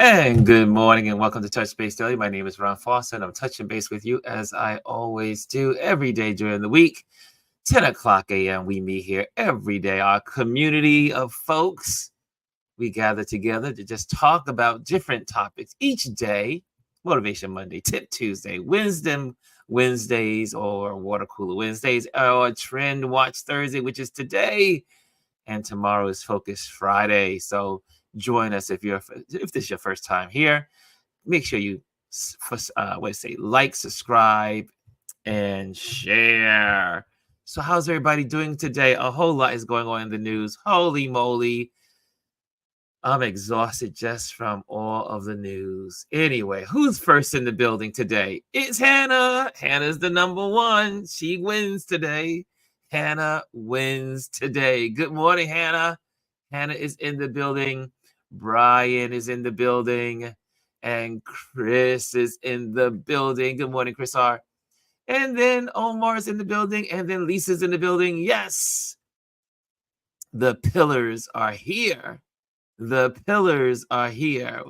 And good morning and welcome to Touch Base Daily. My name is Ron Foster and I'm touching base with you as I always do every day during the week. 10 o'clock a.m. We meet here every day. Our community of folks, we gather together to just talk about different topics each day. Motivation Monday, Tip Tuesday, Wisdom Wednesdays or Water Cooler Wednesdays, or Trend Watch Thursday, which is today. And tomorrow is Focus Friday. So join us if this is your first time here. Make sure you like, subscribe, and share. So how's everybody doing today? A whole lot is going on in the news. Holy moly. I'm exhausted just from all of the news. Anyway, who's first in the building today? It's Hannah. Hannah's the number one. She wins today. Hannah wins today. Good morning, Hannah. Hannah is in the building. Bryan is in the building. And Chris is in the building. Good morning, Chris R. And then Omar's in the building. And then Lisa's in the building. Yes. The pillars are here. The pillars are here.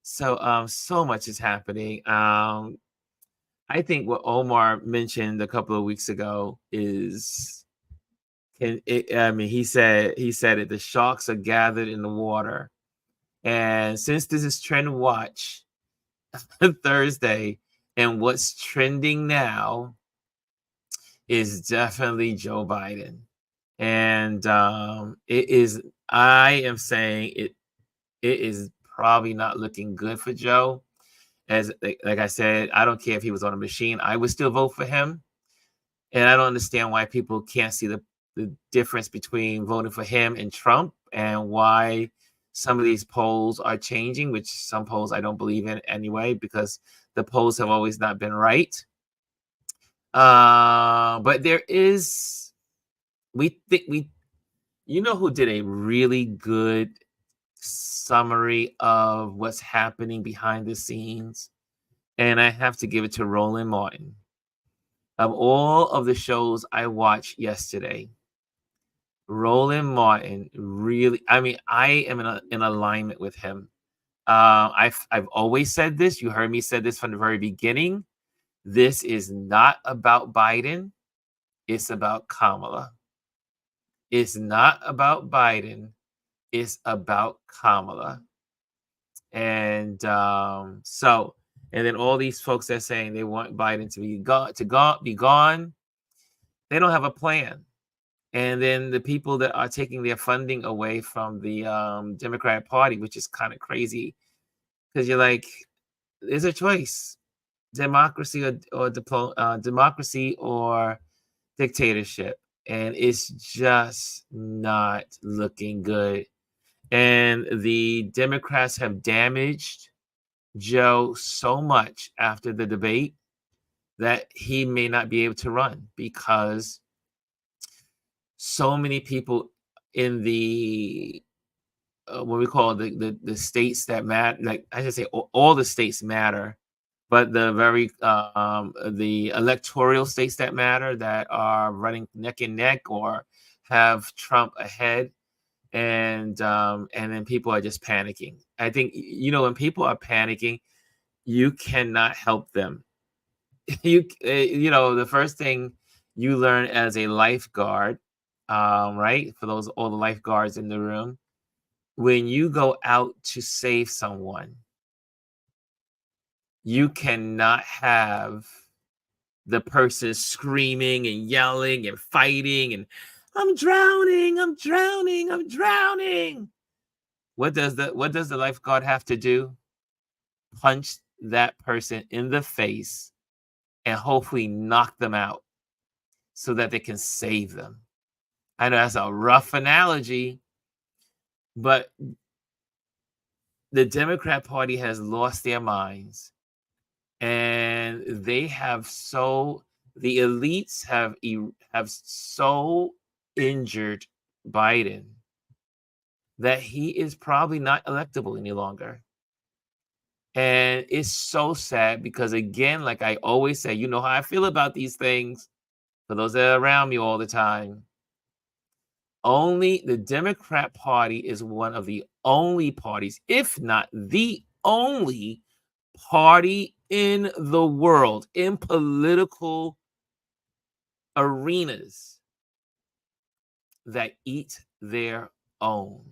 So so much is happening. I think what Omar mentioned a couple of weeks ago is he said it, the sharks are gathered in the water. And since this is Trend Watch Thursday, and what's trending now is definitely Joe Biden. And I am saying it is probably not looking good for Joe. As like I said, I don't care if he was on a machine, I would still vote for him. And I don't understand why people can't see the difference between voting for him and Trump, and why some of these polls are changing, which some polls I don't believe in anyway, because the polls have always not been right. But there is, you know who did a really good summary of what's happening behind the scenes? And I have to give it to Roland Martin. Of all of the shows I watched yesterday, Roland Martin really, I am in alignment with him. I've always said this. You heard me say this from the very beginning. This is not about Biden. It's about Kamala. It's not about Biden. It's about Kamala. And and then all these folks that are saying they want Biden to be gone, they don't have a plan. And then the people that are taking their funding away from the Democratic Party, which is kind of crazy, because you're like, there's a choice: democracy or democracy or dictatorship, and it's just not looking good. And the Democrats have damaged Joe so much after the debate that he may not be able to run, because so many people in the what we call the states that matter, like I should say all the states matter, but the electoral states that matter, that are running neck and neck or have Trump ahead, and then people are just panicking. I think, when people are panicking, you cannot help them. The first thing you learn as a lifeguard, right? For all the lifeguards in the room, when you go out to save someone, you cannot have the person screaming and yelling and fighting and I'm drowning, I'm drowning, I'm drowning. What does the lifeguard have to do? Punch that person in the face and hopefully knock them out so that they can save them. I know that's a rough analogy, but the Democrat Party has lost their minds, and the elites have so injured Biden that he is probably not electable any longer. And it's so sad because, again, like I always say, you know how I feel about these things, for those that are around me all the time. Only the Democrat Party is one of the only parties, if not the only party in the world in political arenas that eat their own.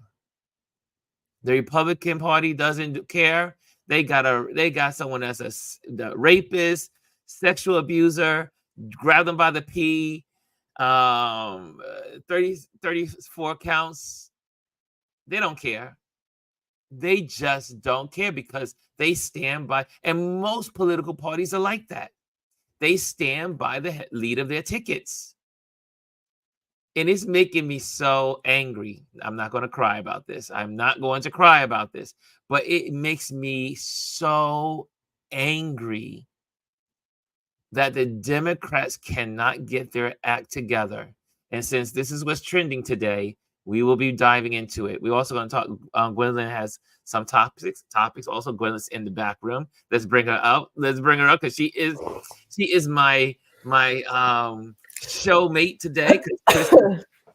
The Republican Party doesn't care. They got someone that's the rapist, sexual abuser, grab them by the pee, 34 counts. They don't care. They just don't care because they stand by, and most political parties are like that. They stand by the lead of their tickets. And it's making me so angry. I'm not going to cry about this. I'm not going to cry about this. But it makes me so angry that the Democrats cannot get their act together. And since this is what's trending today, we will be diving into it. We're also going to talk. Gwendolyn has some topics. Also, Gwendolyn's in the back room. Let's bring her up. Because she is my show mate today.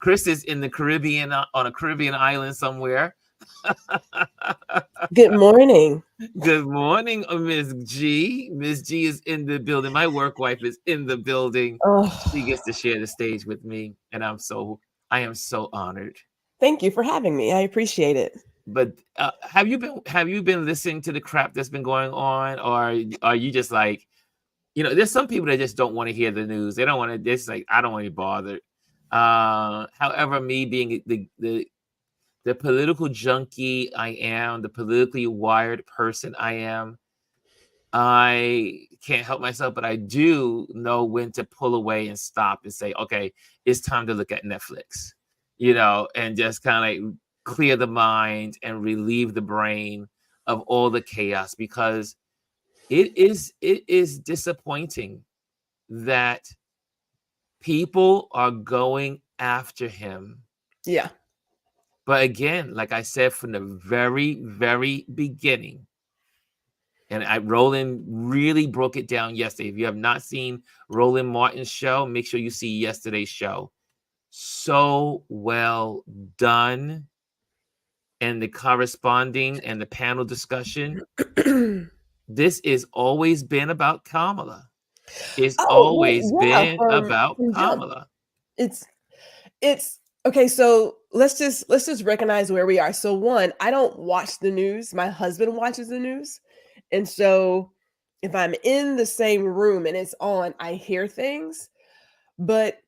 Chris is in the Caribbean, on a Caribbean island somewhere. Good morning. Good morning, Ms. G. Ms. G is in the building. My work wife is in the building. She gets to share the stage with me, and I am so honored. Thank you for having me. I appreciate it. But have you been listening to the crap that's been going on, or are you just like, there's some people that just don't want to hear the news. They don't want to. It's like, I don't want to be bothered. However, me being the political junkie I am, the politically wired person I am, I can't help myself, but I do know when to pull away and stop and say, okay, it's time to look at Netflix, and just kind of clear the mind and relieve the brain of all the chaos, because it is disappointing that people are going after him. Yeah. But again, like I said from the very, very beginning, and Roland really broke it down yesterday. If you have not seen Roland Martin's show, make sure you see yesterday's show. So well done. And the corresponding and the panel discussion. This has always been about Kamala. It's always been about Kamala. It's okay. So let's just recognize where we are. So one, I don't watch the news. My husband watches the news. And so if I'm in the same room and it's on, I hear things. But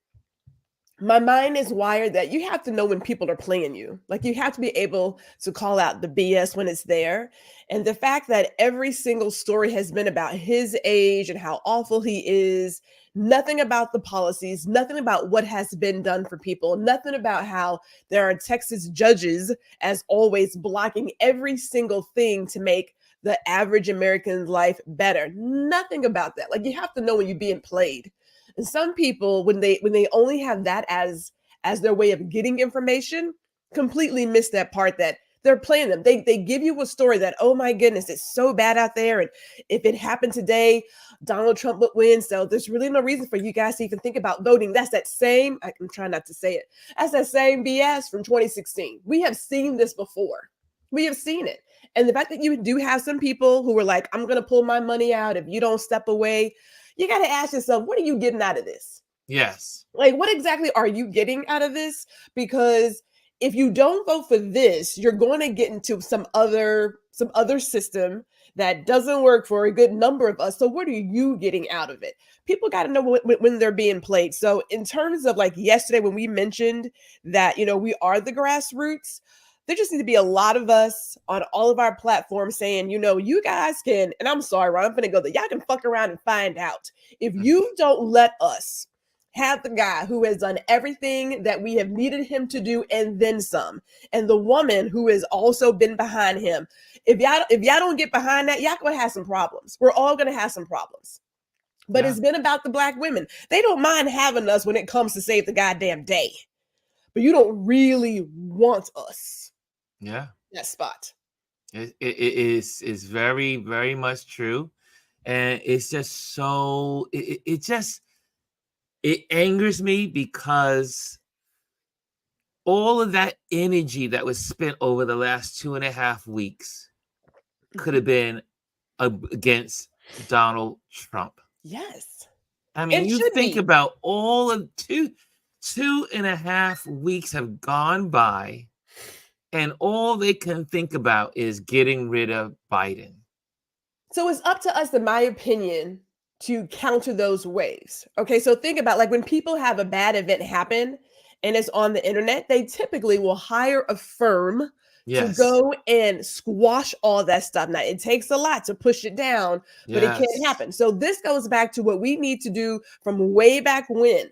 my mind is wired that you have to know when people are playing you. Like, you have to be able to call out the BS when it's there. And the fact that every single story has been about his age and how awful he is, nothing about the policies, nothing about what has been done for people, nothing about how there are Texas judges, as always, blocking every single thing to make the average American's life better. Nothing about that. Like, you have to know when you're being played. And some people, when they only have that as their way of getting information, completely miss that part that they're playing them. They give you a story that, oh my goodness, it's so bad out there. And if it happened today, Donald Trump would win. So there's really no reason for you guys to even think about voting. That's that same, I'm trying not to say it, that's that same BS from 2016. We have seen this before. We have seen it. And the fact that you do have some people who are like, I'm going to pull my money out if you don't step away. You got to ask yourself, what are you getting out of this? Yes. Like, what exactly are you getting out of this? Because if you don't vote for this, you're going to get into some other system that doesn't work for a good number of us. So what are you getting out of it? People got to know when they're being played. So in terms of, like, yesterday when we mentioned that, we are the grassroots, there just need to be a lot of us on all of our platforms saying, you guys can, and I'm sorry, Ron, I'm going to go there. Y'all can fuck around and find out. If you don't let us have the guy who has done everything that we have needed him to do and then some, and the woman who has also been behind him, if y'all don't get behind that, y'all going to have some problems. We're all going to have some problems. But It's been about the Black women. They don't mind having us when it comes to save the goddamn day. But you don't really want us. Yeah, that spot. It is very, very much true, and it's just so it angers me because all of that energy that was spent over the last 2.5 weeks could have been against Donald Trump. Yes. I mean, It you should think be. about all of 2.5 weeks have gone by, and all they can think about is getting rid of Biden. So it's up to us, in my opinion, to counter those waves. Okay, so think about like when people have a bad event happen and it's on the internet, they typically will hire a firm to Yes. go and squash all that stuff. Now, it takes a lot to push it down, but it can't Yes. happen. So this goes back to what we need to do from way back when.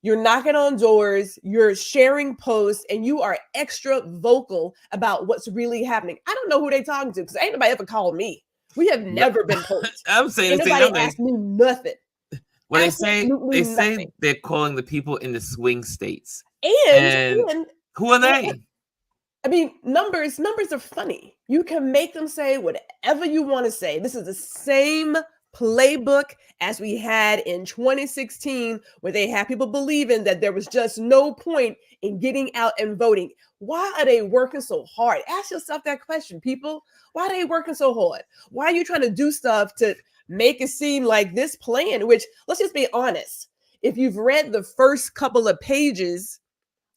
You're knocking on doors, you're sharing posts, and you are extra vocal about what's really happening. I don't know who they talking to because ain't nobody ever called me. We have never been poked. I'm saying Ain't the same. nobody asked me nothing. Well, Absolutely they say nothing. they're calling the people in the swing states. And And and who are well, they? I mean, numbers are funny. You can make them say whatever you want to say. This is the same playbook as we had in 2016, where they had people believing that there was just no point in getting out and voting. Why are they working so hard? Ask yourself that question, people. Why are they working so hard? Why are you trying to do stuff to make it seem like this plan, which, let's just be honest, if you've read the first couple of pages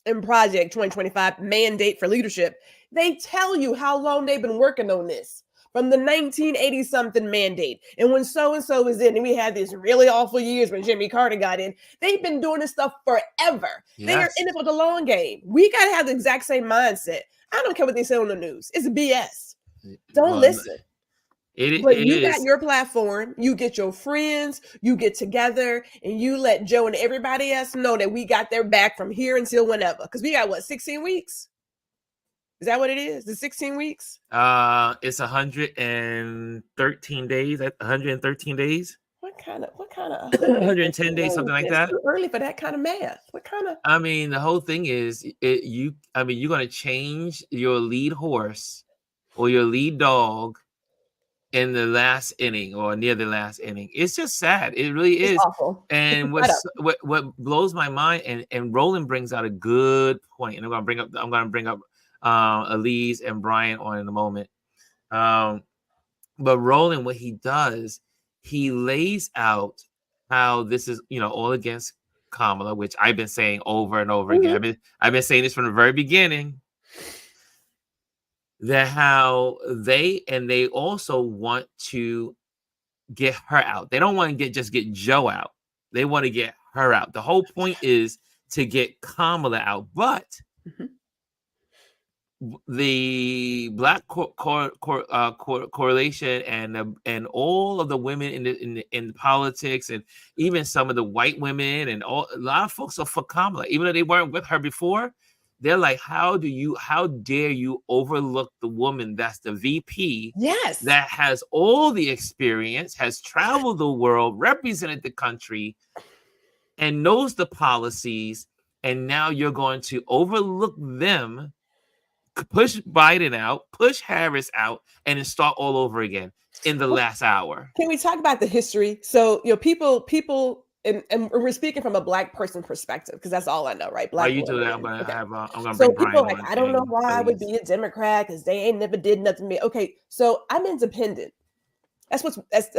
in Project 2025 Mandate for Leadership, they tell you how long they've been working on this from the 1980 something mandate. And when so and so was in, and we had these really awful years when Jimmy Carter got in, they've been doing this stuff forever. They are Yes. in it for the long game. We got to have the exact same mindset. I don't care what they say on the news, it's BS. Don't Well, listen. it But you got is. your platform, you get your friends, you get together, and you let Joe and everybody else know that we got their back from here until whenever. Because we got what, 16 weeks? Is that what it is? The 16 weeks? It's 113 days. 113 days. What kind of 110 days, something like It's that. too early for that kind of math. What kind of I mean, the whole thing is you're going to change your lead horse or your lead dog in the last inning or near the last inning. It's just sad. It really it's is. awful. And Shut up. what blows my mind, and Roland brings out a good point, and I'm gonna bring up Alieze and Bryan on in a moment. But Roland, what he does, he lays out how this is, all against Kamala, which I've been saying over and over again. I've been saying this from the very beginning. That how they also want to get her out. They don't want to get Joe out. They want to get her out. The whole point is to get Kamala out, but the Black correlation and all of the women in politics, and even some of the white women, and a lot of folks are for Kamala, even though they weren't with her before. They're like, how dare you overlook the woman that's the VP? Yes. That has all the experience, has traveled the world, represented the country, and knows the policies, and now you're going to overlook them, push Biden out, push Harris out, and then start all over again in the last hour. Can we talk about the history? So, people, and we're speaking from a Black person perspective because that's all I know, right? While Black you do that, women. I'm gonna So bring people Bryan are like, on. I don't know and why I would Alieze. be a Democrat because they ain't never did nothing to me. Okay, so I'm independent. That's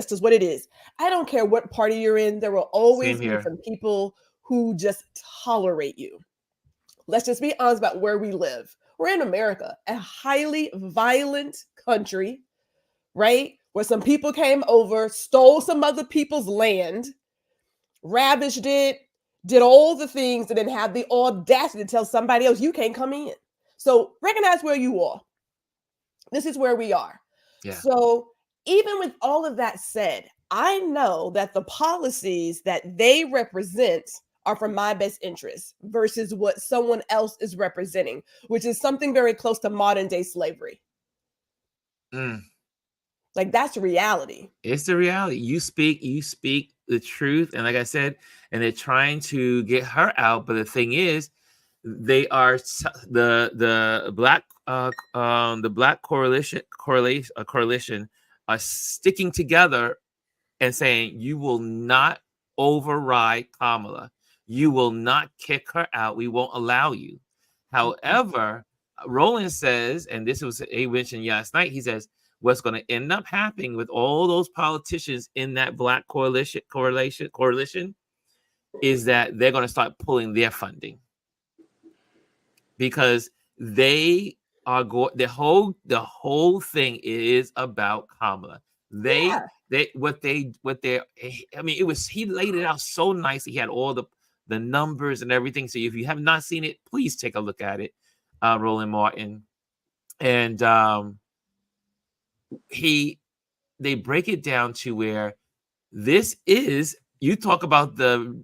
just what it is. I don't care what party you're in. There will always Same be here. some people who just tolerate you. Let's just be honest about where we live. We're in America, a highly violent country, right? Where some people came over, stole some other people's land, ravished it, did all the things, and then have the audacity to tell somebody else you can't come in. So recognize where you are. This is where we are. Yeah. So even with all of that said, I know that the policies that they represent are for my best interest versus what someone else is representing, which is something very close to modern day slavery. Like, that's reality. It's the reality. You speak the truth, and like I said, and they're trying to get her out. But the thing is, they are the black coalition are sticking together and saying, you will not override Kamala. You will not kick her out. We won't allow you. However, Roland says, and this was he mentioned last night, he says, what's going to end up happening with all those politicians in that black coalition is that they're going to start pulling their funding, because they are the whole thing is about Kamala. He laid it out so nicely. He had all the numbers and everything. So if you have not seen it, please take a look at it. Roland Martin. And they break it down to where this is, you talk about the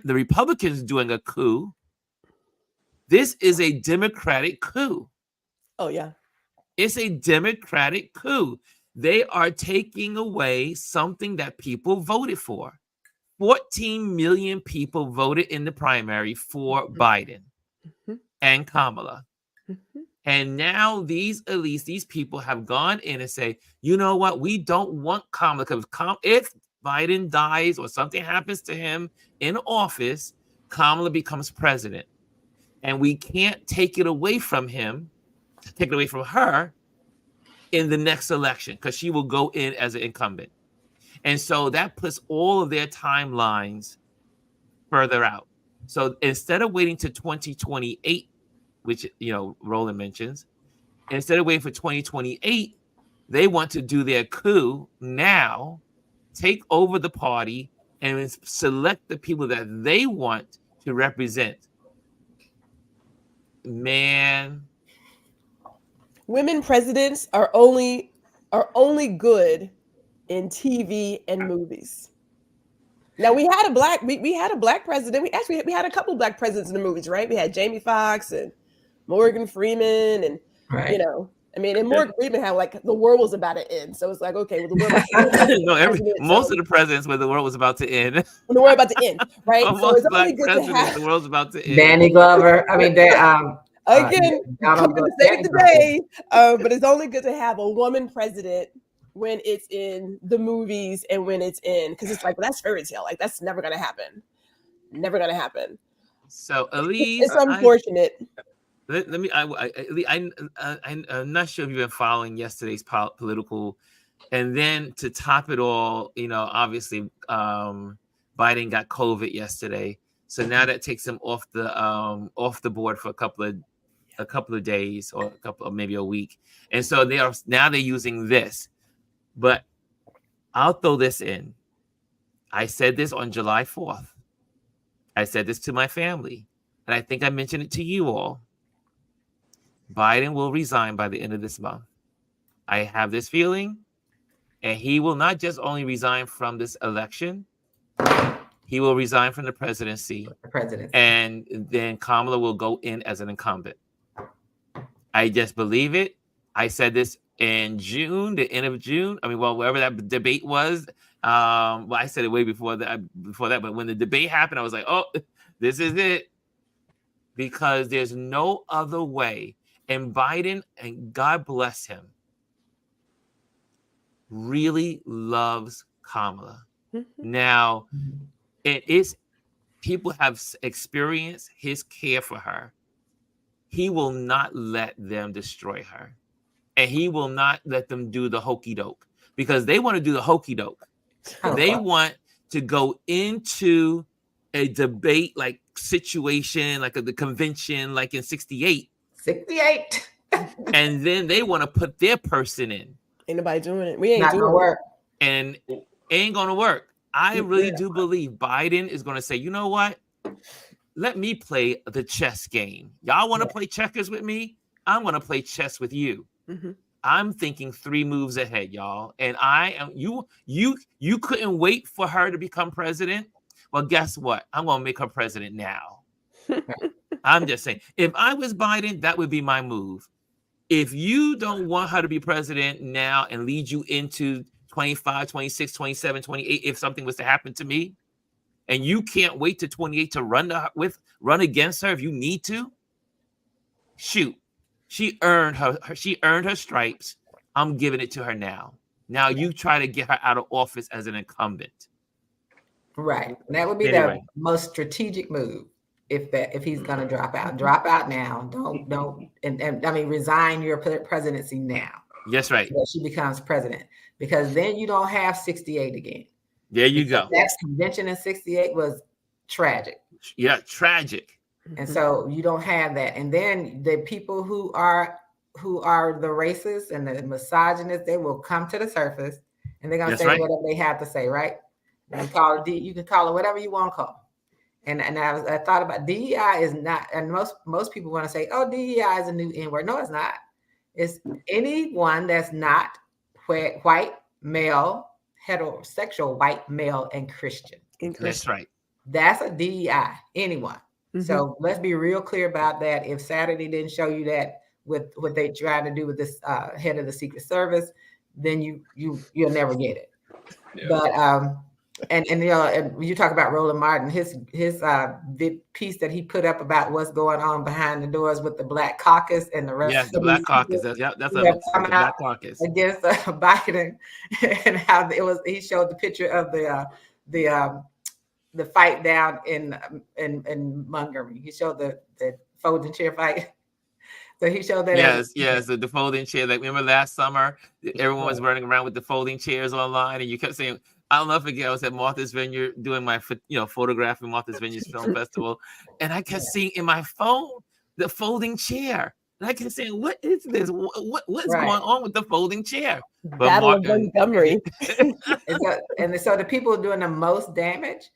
Republicans doing a coup. This is a Democratic coup. Oh, yeah. It's a Democratic coup. They are taking away something that people voted for. 14 million people voted in the primary for Biden and Kamala. And now these elites, these people have gone in and say, you know what? We don't want Kamala, because if Biden dies or something happens to him in office, Kamala becomes president. And we can't take it away from him, take it away from her in the next election, because she will go in as an incumbent. And so that puts all of their timelines further out. So instead of waiting to 2028, which, Roland mentions, instead of waiting for 2028, they want to do their coup now, take over the party, and select the people that they want to represent. Man, women presidents are only good in TV and movies. Now we had a black president. We had a couple of black presidents in the movies, right? We had Jamie Foxx and Morgan Freeman, and right. And Morgan Freeman had like the world was about to end. So it's like, okay, well, the world most of the presidents where the world was about to end. When the world about to end, right? So it's only good to have the world's about to end. Danny Glover. I mean, again, coming to save the day. But it's only good to have a woman president when it's in the movies and when it's in, because it's like, well, that's fairy tale. Like, that's never gonna happen. Never gonna happen. So Alieze, it's unfortunate. I'm not sure if you've been following yesterday's political, and then to top it all, obviously Biden got COVID yesterday, so now that takes him off the board for a couple of days, or maybe a week, and so they're using this. But I'll throw this in. I said this on July 4th. I said this to my family, and I think I mentioned it to you all. Biden will resign by the end of this month. I have this feeling, and he will not just only resign from this election, he will resign from the presidency. And then Kamala will go in as an incumbent. I just believe it. I said this in June, the end of June. Wherever that debate was. I said it way before that. But when the debate happened, I was like, oh, this is it. Because there's no other way. And Biden, and God bless him, really loves Kamala. Now, people have experienced his care for her. He will not let them destroy her. And he will not let them do the hokey doke, because they want to do the hokey doke. They want to go into a debate like situation, like the convention, like in 68. And then they want to put their person in. Ain't nobody doing it. We ain't doing work. And it ain't going to work. I really do believe Biden is going to say, you know what? Let me play the chess game. Y'all want to play checkers with me? I'm going to play chess with you. I'm thinking 3 moves ahead, y'all. And I am you couldn't wait for her to become president. Well, guess what? I'm going to make her president now. I'm just saying, if I was Biden, that would be my move. If you don't want her to be president now and lead you into 25, 26, 27, 28, if something was to happen to me, and you can't wait to 28 to run against her if you need to, shoot. She earned her stripes. I'm giving it to her now. Now you try to get her out of office as an incumbent. Right. That would be the most strategic move. If he's going to drop out now. Don't resign your presidency now. Yes, right. That she becomes president, because then you don't have 68 again. There you go. That convention in 68 was tragic. Yeah, tragic. And so you don't have that. And then the people who are the racists and the misogynists, they will come to the surface and they're gonna say whatever they have to say, right? And you can call it whatever you want to call. And I thought about DEI is not, and most people want to say, oh, DEI is a new N word. No, it's not. It's anyone that's not white, male, heterosexual, white, male, and Christian. That's right. That's a DEI, anyone. So let's be real clear about that. If Saturday didn't show you that with what they tried to do with this head of the Secret Service, then you'll never get it. Yeah. But and you know, and you talk about Roland Martin, his piece that he put up about what's going on behind the doors with the Black Caucus and the rest. Yes, the Black Caucus. That's the Black Caucus against Biden, and how it was. He showed the picture of the fight down in Montgomery. He showed the folding chair fight. So he showed that. Yes, the folding chair. Like, remember last summer, everyone was running around with the folding chairs online, and you kept saying, I'll never forget, I was at Martha's Vineyard doing my, photographing Martha's Vineyard Film Festival, and I kept seeing in my phone the folding chair. And I kept saying, what is this? What's going on with the folding chair? But Battle of Montgomery. and so the people doing the most damage,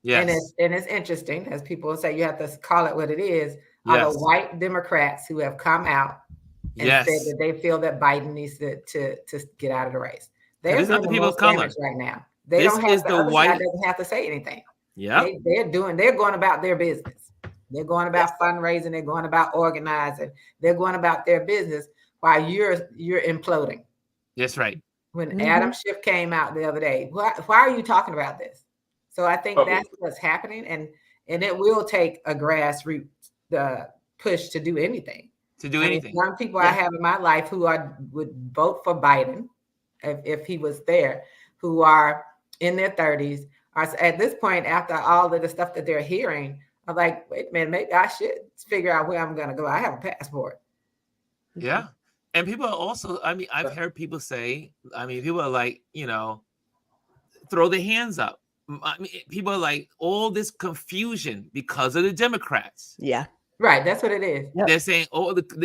yes. and it's interesting, as people say, you have to call it what it is, are the white Democrats who have come out and said that they feel that Biden needs to get out of the race. They're not the people of color right now. They don't have the other side doesn't have to say anything. Yeah, they're going about their business. They're going about fundraising. They're going about organizing. They're going about their business while you're imploding. That's right. When Adam Schiff came out the other day, why are you talking about this? So I think that's what's happening, and it will take a grassroots push to do anything. Young people I have in my life who would vote for Biden if he was there, who are in their 30s, are at this point, after all of the stuff that they're hearing, are like, wait a minute, maybe I should figure out where I'm going to go. I have a passport. Yeah. And people are also, I've heard people say, people are like, throw their hands up. People are like, all this confusion because of the Democrats. Yeah. Right. That's what it is. Yep. They're saying,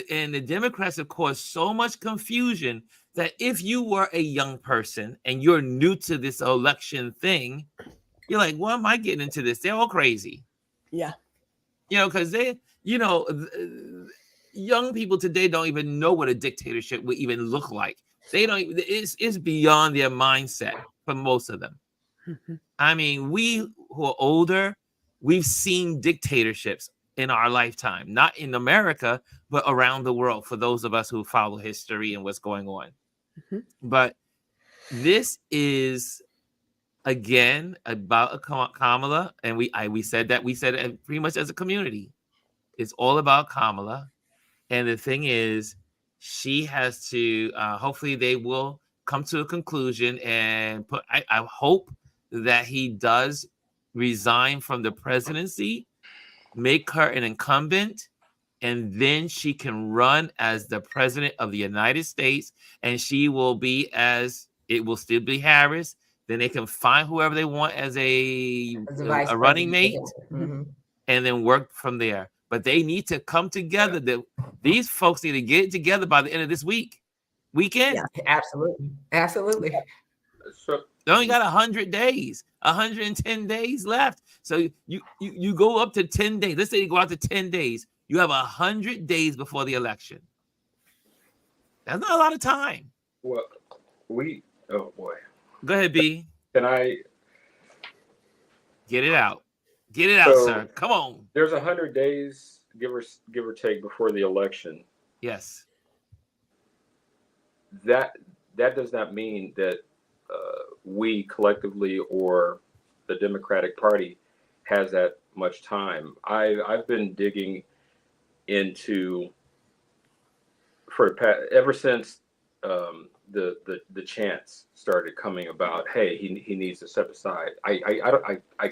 and the Democrats have caused so much confusion that if you were a young person and you're new to this election thing, you're like, why am I getting into this? They're all crazy. Yeah. Because young people today don't even know what a dictatorship would even look like. They don't. It's beyond their mindset for most of them. We who are older, we've seen dictatorships in our lifetime, not in America, but around the world, for those of us who follow history and what's going on. But this is, again, about Kamala, and we said it pretty much as a community. It's all about Kamala, and the thing is, she has to. Hopefully, they will come to a conclusion, and I hope that he does resign from the presidency, make her an incumbent, and then she can run as the president of the United States, and she will be it will still be Harris. Then they can find whoever they want as a running mate, and then work from there. But they need to come together. These folks need to get it together by the end of this weekend. Yeah, absolutely. So they only got 100 days, 110 days left. So you go up to 10 days. Let's say you go out to 10 days. You have 100 days before the election. That's not a lot of time. Well, oh boy. Go ahead, B. Can I get it out? Get it out, sir. Come on. There's 100 days, give or take, before the election. Yes. That does not mean that we collectively or the Democratic Party has that much time. I've been digging into ever since the chants started coming about, hey, he needs to step aside. I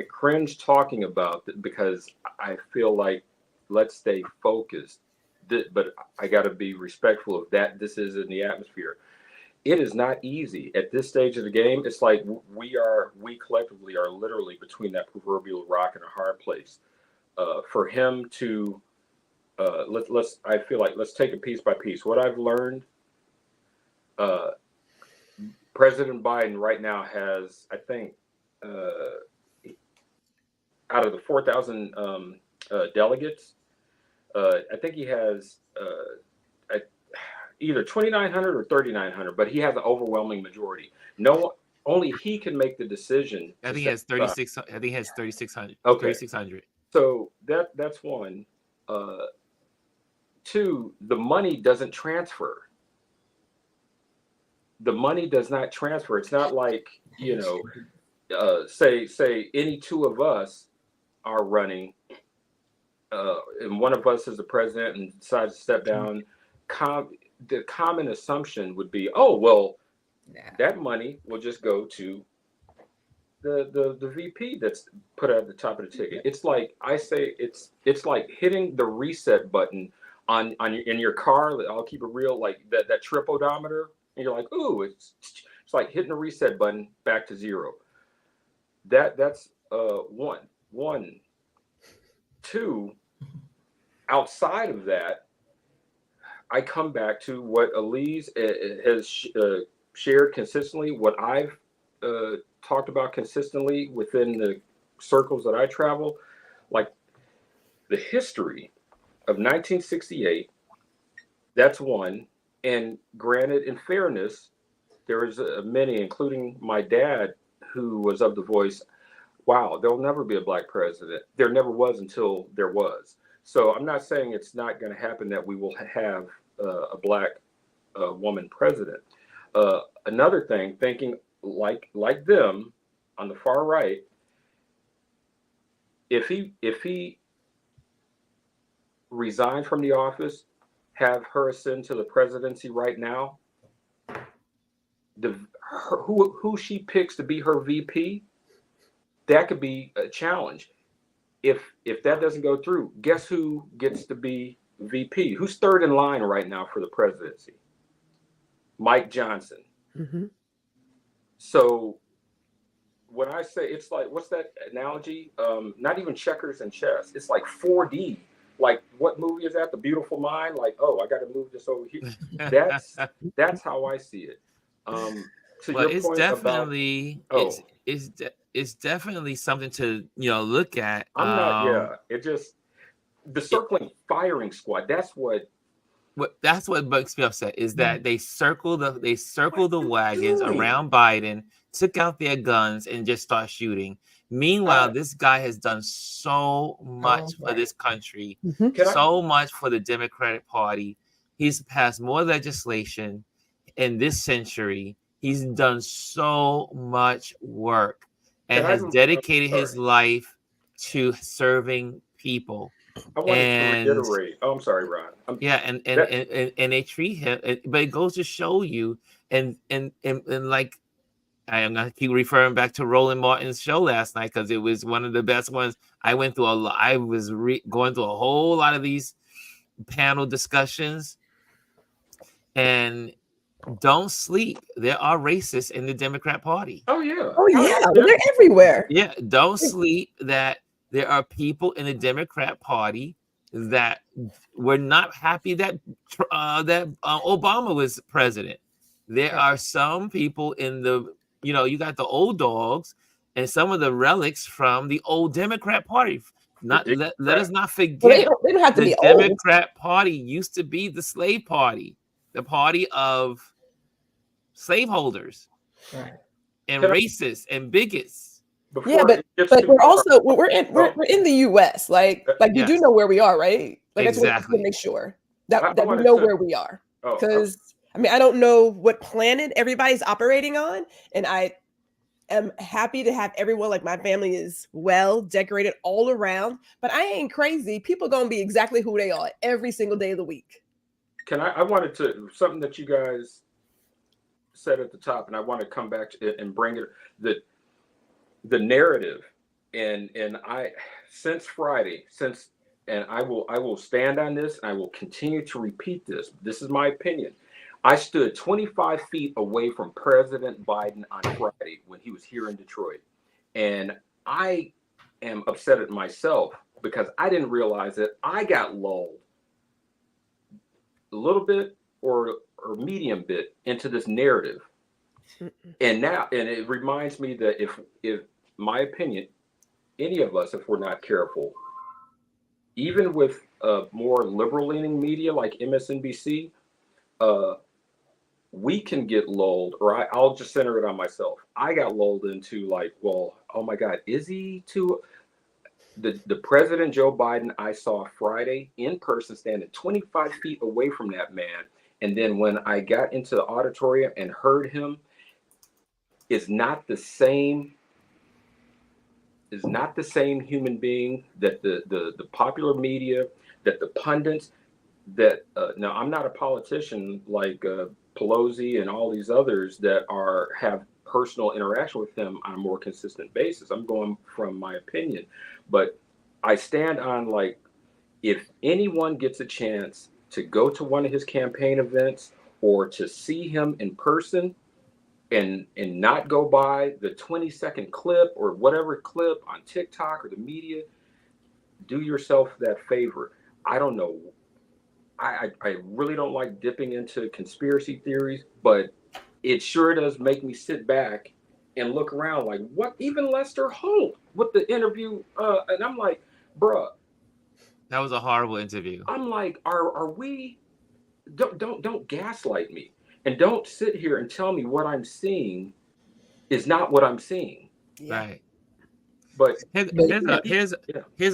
cringe talking about it because I feel like let's stay focused. but I got to be respectful of that. This is in the atmosphere. It is not easy at this stage of the game. It's like we collectively are literally between that proverbial rock and a hard place. For him to I feel like let's take it piece by piece. What I've learned, President Biden right now has, I think, out of the 4,000 delegates, I think he has either 2,900 or 3,900, but he has an overwhelming majority. Only he can make the decision. I think he has 36. I think he has 3,600. Okay. 3,600. So that's one. Two, the money doesn't transfer. The money does not transfer. It's not like, say any two of us are running, and one of us is the president and decides to step down. The common assumption would be, that money will just go to the VP that's put at the top of the ticket. It's like I say, it's like hitting the reset button in your car. I'll keep it real, like that trip odometer, and you're like, ooh, it's like hitting the reset button back to zero. That's one. Two, outside of that, I come back to what Alieze has shared consistently, what I've talked about consistently within the circles that I travel, like the history of 1968. That's one. And granted, in fairness, there was many, including my dad, who was of the voice, wow, there'll never be a black president. There never was until there was. So I'm not saying it's not going to happen that we will have a black woman president. Another thing, thinking like them on the far right, if he resigned from the office, have her ascend to the presidency right now, who she picks to be her VP, that could be a challenge. If that doesn't go through, guess who gets to be VP? Who's third in line right now for the presidency? Mike Johnson. Mm-hmm. So when I say, it's like, what's that analogy? Not even checkers and chess. It's like 4D. Like, what movie is that? The Beautiful Mind? Like, oh, I got to move this over here. That's how I see it. To well, your it's point definitely about, it's definitely something to look at. I'm not. It just the circling firing squad. That's what makes me upset is that they circle the wagons around Biden, took out their guns, and just start shooting. Meanwhile, this guy has done so much for this country, so much for the Democratic Party. He's passed more legislation in this century. He's done so much work and has dedicated his life to serving people. I wanted to reiterate. Oh, I'm sorry, Ron. And they treat him, but it goes to show you, and like I am gonna keep referring back to Roland Martin's show last night because it was one of the best ones. I went through I was going through a whole lot of these panel discussions, and don't sleep. There are racists in the Democrat Party. Oh yeah. They're everywhere. Yeah, don't sleep that there are people in the Democrat Party that were not happy that Obama was president. There are some people in the, you got the old dogs and some of the relics from the old Democrat Party. Let us not forget. Well, they don't have to be old. The Democrat Party used to be the slave party, the party of slaveholders and racists and bigots. But we're in the U.S. Like you do know where we are, right? Like exactly. I just want to make sure that we know where we are, because I don't know what planet everybody's operating on, and I am happy to have everyone, like my family is well decorated all around, but I ain't crazy. People gonna be exactly who they are every single day of the week. I wanted to something that you guys said at the top, and I want to come back to it and bring it the narrative, and I since Friday, since and I will stand on this, and I will continue to repeat this. This is my opinion. I stood 25 feet away from President Biden on Friday when he was here in Detroit. And I am upset at myself because I didn't realize that I got lulled a little bit or medium bit into this narrative. And it reminds me that if my opinion, any of us, if we're not careful, even with more liberal leaning media like MSNBC, we can get lulled, or I'll just center it on myself. I got lulled into like, well, oh my God, is he too? The President Joe Biden I saw Friday in person, standing 25 feet away from that man. And then when I got into the auditorium and heard him, is not the same human being that the popular media, that the pundits, that now I'm not a politician like Pelosi and all these others that have personal interaction with him on a more consistent basis. I'm going from my opinion, but I stand on, like, if anyone gets a chance to go to one of his campaign events or to see him in person and not go by the 20-second clip or whatever clip on TikTok or the media, do yourself that favor. I don't know. I really don't like dipping into conspiracy theories, but it sure does make me sit back and look around like, what? Even Lester Holt with the interview, and I'm like, bruh, that was a horrible interview. I'm like, are we? Don't gaslight me, and don't sit here and tell me what I'm seeing is not what I'm seeing. Yeah. Right. But here's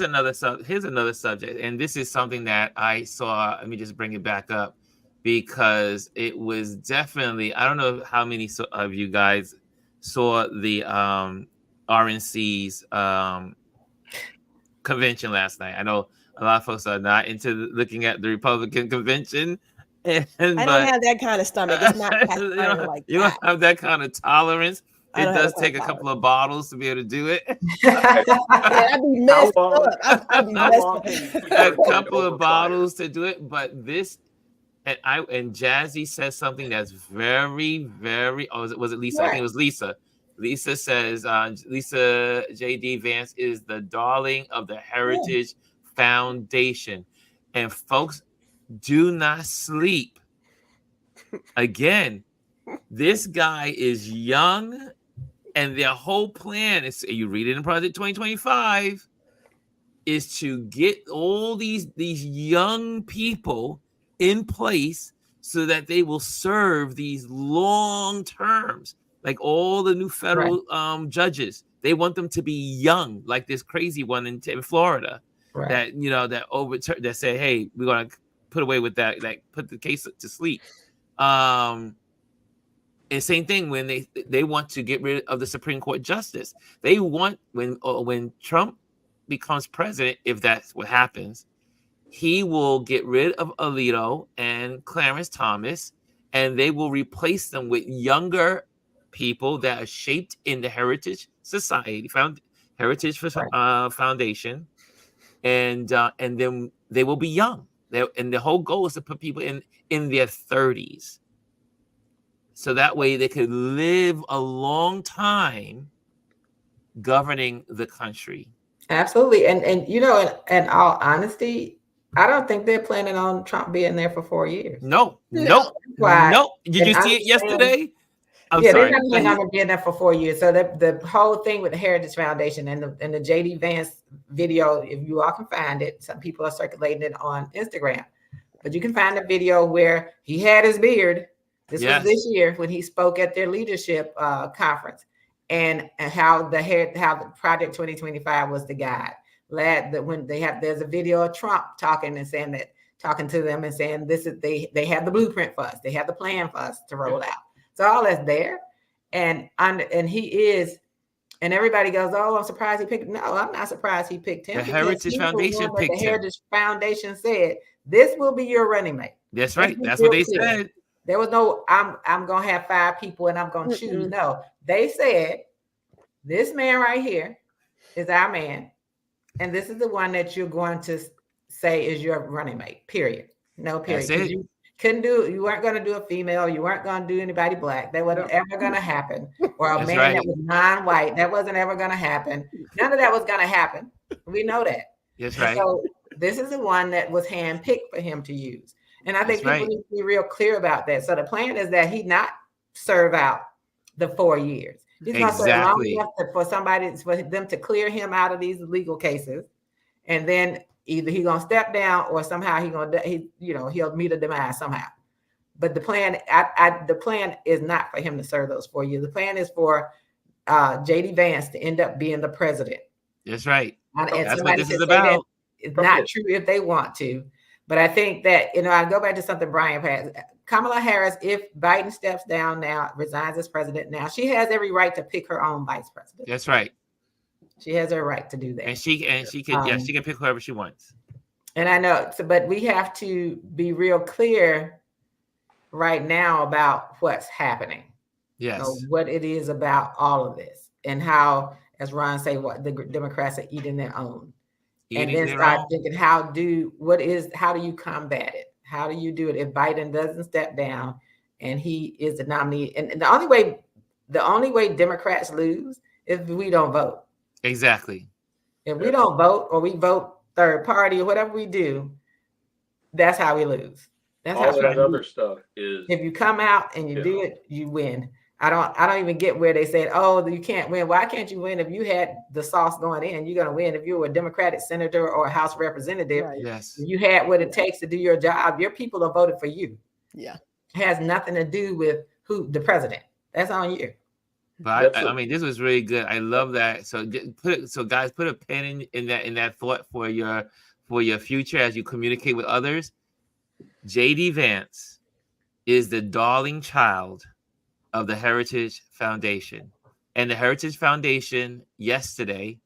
another subject, and this is something that I saw. Let me just bring it back up because it was definitely, I don't know how many of you guys saw the RNC's convention last night. I know a lot of folks are not into looking at the Republican convention. I don't have that kind of stomach. It's not you don't have that kind of tolerance. It does take a couple of bottles to be able to do it. I'd be messed up. A couple of bottles to do it, but this, and Jazzy says something that's very, very. Oh, was it Lisa? Right. I think it was Lisa. Lisa says, Lisa J.D. Vance is the darling of the Heritage Foundation, and folks, do not sleep. Again, this guy is young. And their whole plan is, you read it in Project 2025, is to get all these young people in place so that they will serve these long terms. Like all the new federal judges, they want them to be young, like this crazy one in Florida, that that say, hey, we're gonna put away with that, like put the case to sleep. And same thing when they want to get rid of the Supreme Court justice. They want, when Trump becomes president, if that's what happens, he will get rid of Alito and Clarence Thomas, and they will replace them with younger people that are shaped in the Heritage Society, Heritage Foundation, and then they will be young. And the whole goal is to put people in their 30s. So that way they could live a long time governing the country. Absolutely. And in all honesty, I don't think they're planning on Trump being there for 4 years. No. Did you see it yesterday? I'm sorry. They're not planning on being there for 4 years. So the whole thing with the Heritage Foundation and the JD Vance video, if you all can find it, some people are circulating it on Instagram, but you can find a video where he had his beard. This was this year when he spoke at their leadership conference, and how the Project 2025 was the guide. There's a video of Trump talking to them and saying they have the blueprint for us, they have the plan for us to roll out. So all that's there, and he is, and everybody goes, oh, I'm surprised he picked. No, I'm not surprised he picked him. The Heritage Foundation picked him. The Heritage Foundation said this will be your running mate. That's right. That's what they said. There was no, I'm going to have 5 people and I'm going to choose. No, they said, this man right here is our man. And this is the one that you're going to say is your running mate, period. No, period. That's it. You weren't going to do a female. You weren't going to do anybody black. That wasn't ever going to happen. Or a man that was non-white. That wasn't ever going to happen. None of that was going to happen. We know that. That's right. So this is the one that was handpicked for him to use. And I think people need to be real clear about that. So the plan is that he not serve out the 4 years. He's going to serve long enough for them to clear him out of these legal cases. And then either he's going to step down or somehow he'll meet a demise somehow. But the plan, the plan is not for him to serve those 4 years. The plan is for J.D. Vance to end up being the president. That's right. And that's what this is about. It's not true if they want to. But I think that, I go back to something Bryan had. Kamala Harris, if Biden steps down now, resigns as president now, she has every right to pick her own vice president. That's right. She has her right to do that. And she can pick whoever she wants. And I know, but we have to be real clear right now about what's happening. Yes. What it is about all of this and how, as Ron say, what the Democrats are eating their own. And then start thinking, how do you combat it? How do you do it if Biden doesn't step down and he is the nominee? And the only way Democrats lose is if we don't vote. Exactly. If we don't vote or we vote third party or whatever we do, that's how we lose. That's all that other stuff is. If you come out and you do it, you win. I don't even get where they said, oh, you can't win. Why can't you win? If you had the sauce going in, you're going to win. If you were a Democratic senator or a House representative, yes, you had what it takes to do your job. Your people have voted for you. Yeah. It has nothing to do with who the president. That's on you. But I mean, this was really good. I love that. So guys, put a pin in that thought for your future as you communicate with others. J.D. Vance is the darling child of the Heritage Foundation. And the Heritage Foundation yesterday